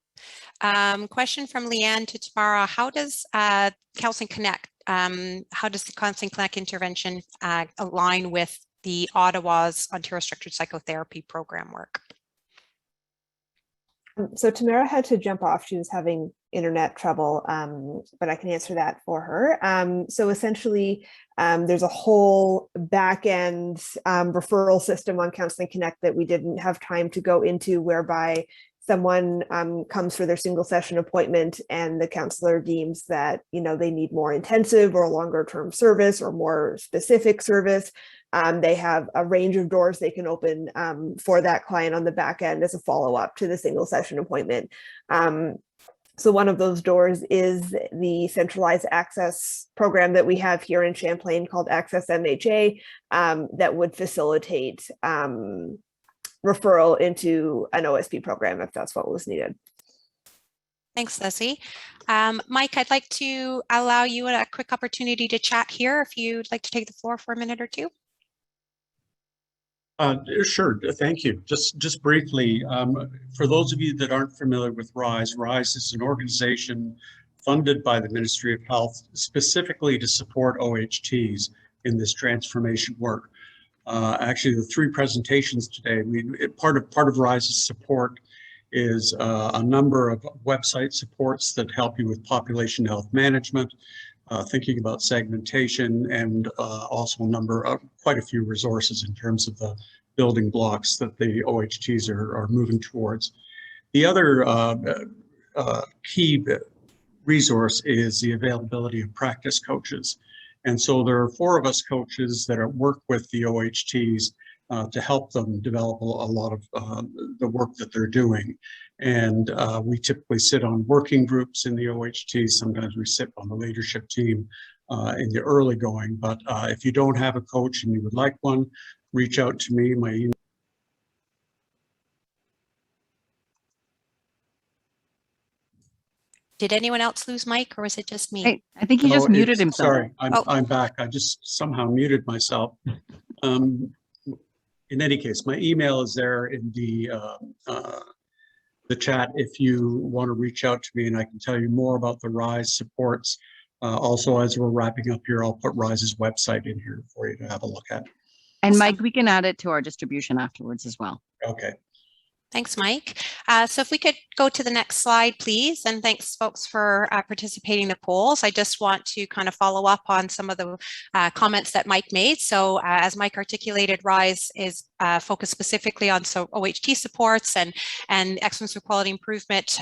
Question from Leanne to Tamara. How does Counseling Connect, how does the Counseling Connect intervention align with the Ottawa's Ontario Structured Psychotherapy program work? So Tamara had to jump off. She was having internet trouble, but I can answer that for her. So essentially, there's a whole back-end referral system on Counseling Connect that we didn't have time to go into, whereby someone comes for their single session appointment and the counselor deems that, you know, they need more intensive or longer term service or more specific service. They have a range of doors they can open for that client on the back end as a follow-up to the single session appointment. So one of those doors is the centralized access program that we have here in Champlain called Access MHA, that would facilitate referral into an OSP program if that's what was needed. Thanks, Leslie. Mike, I'd like to allow you a quick opportunity to chat here if you'd like to take the floor for a minute or two. Sure, thank you. Just briefly, for those of you that aren't familiar with RISE, RISE is an organization funded by the Ministry of Health specifically to support OHTs in this transformation work. Actually, the three presentations today, part of RISE's support is a number of website supports that help you with population health management, thinking about segmentation, and also a number of quite a few resources in terms of the building blocks that the OHTs are moving towards. The other key resource is the availability of practice coaches. And so there are 4 of us coaches that work with the OHTs to help them develop a lot of the work that they're doing. And we typically sit on working groups in the OHT. Sometimes we sit on the leadership team in the early going. But if you don't have a coach and you would like one, reach out to me. My email. Did anyone else lose Mike, or was it just me? I think he just muted himself. Sorry, I'm back. I just somehow muted myself. In any case, my email is there in the chat if you want to reach out to me, and I can tell you more about the RISE supports. Also, as we're wrapping up here, I'll put RISE's website in here for you to have a look at. And Mike, we can add it to our distribution afterwards as well. Okay. Thanks, Mike. So if we could go to the next slide, please. And thanks, folks, for participating in the polls. I just want to kind of follow up on some of the comments that Mike made. So as Mike articulated, RISE is focused specifically on OHT supports and Excellence for Quality Improvement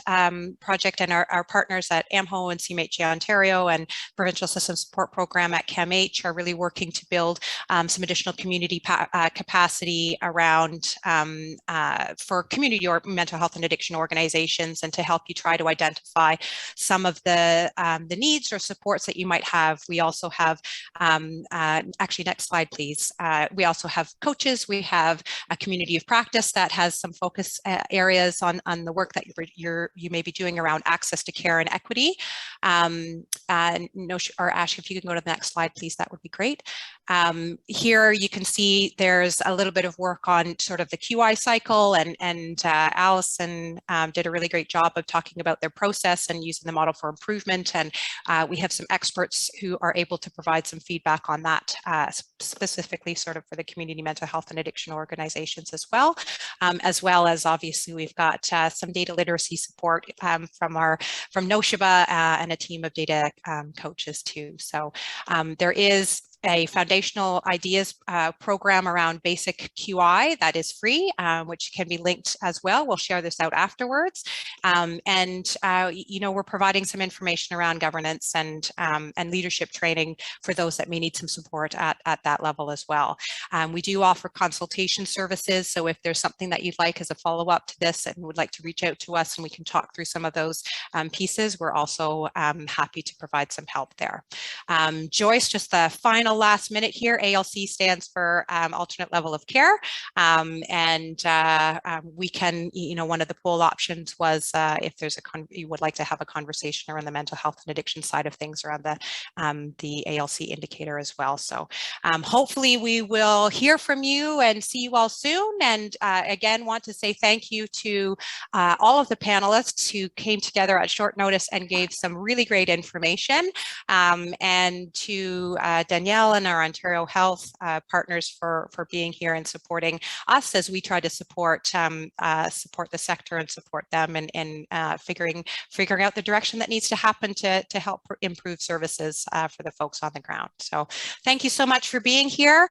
project, and our partners at MHA and CMHA Ontario and Provincial System Support Program at CAMH are really working to build some additional community capacity around for community or mental health and addiction organizations, and to help you try to identify some of the needs or supports that you might have. We also have, actually next slide, please. We also have coaches. We have a community of practice that has some focus areas on the work that you may be doing around access to care and equity. Or Ash, if you can go to the next slide, please, that would be great. Here you can see there's a little bit of work on sort of the QI cycle, and Allison did a really great job of talking about their process and using the model for improvement. And we have some experts who are able to provide some feedback on that, specifically sort of for the community mental health and addiction organizations as well as obviously we've got some data literacy support from Noshiba and a team of data coaches too. So there is a foundational ideas program around basic QI that is free, which can be linked as well. We'll share this out afterwards. We're providing some information around governance and leadership training for those that may need some support at that level as well. We do offer consultation services. So if there's something that you'd like as a follow-up to this and would like to reach out to us and we can talk through some of those pieces, we're also happy to provide some help there. Joyce, just the final last minute here, ALC stands for alternate level of care. We can, one of the poll options was if there's you would like to have a conversation around the mental health and addiction side of things around the ALC indicator as well. So hopefully we will hear from you and see you all soon. And again, want to say thank you to all of the panelists who came together at short notice and gave some really great information. And to Danielle ONL and our Ontario Health partners for being here and supporting us as we try to support the sector and support them in figuring out the direction that needs to happen to help improve services for the folks on the ground. So thank you so much for being here.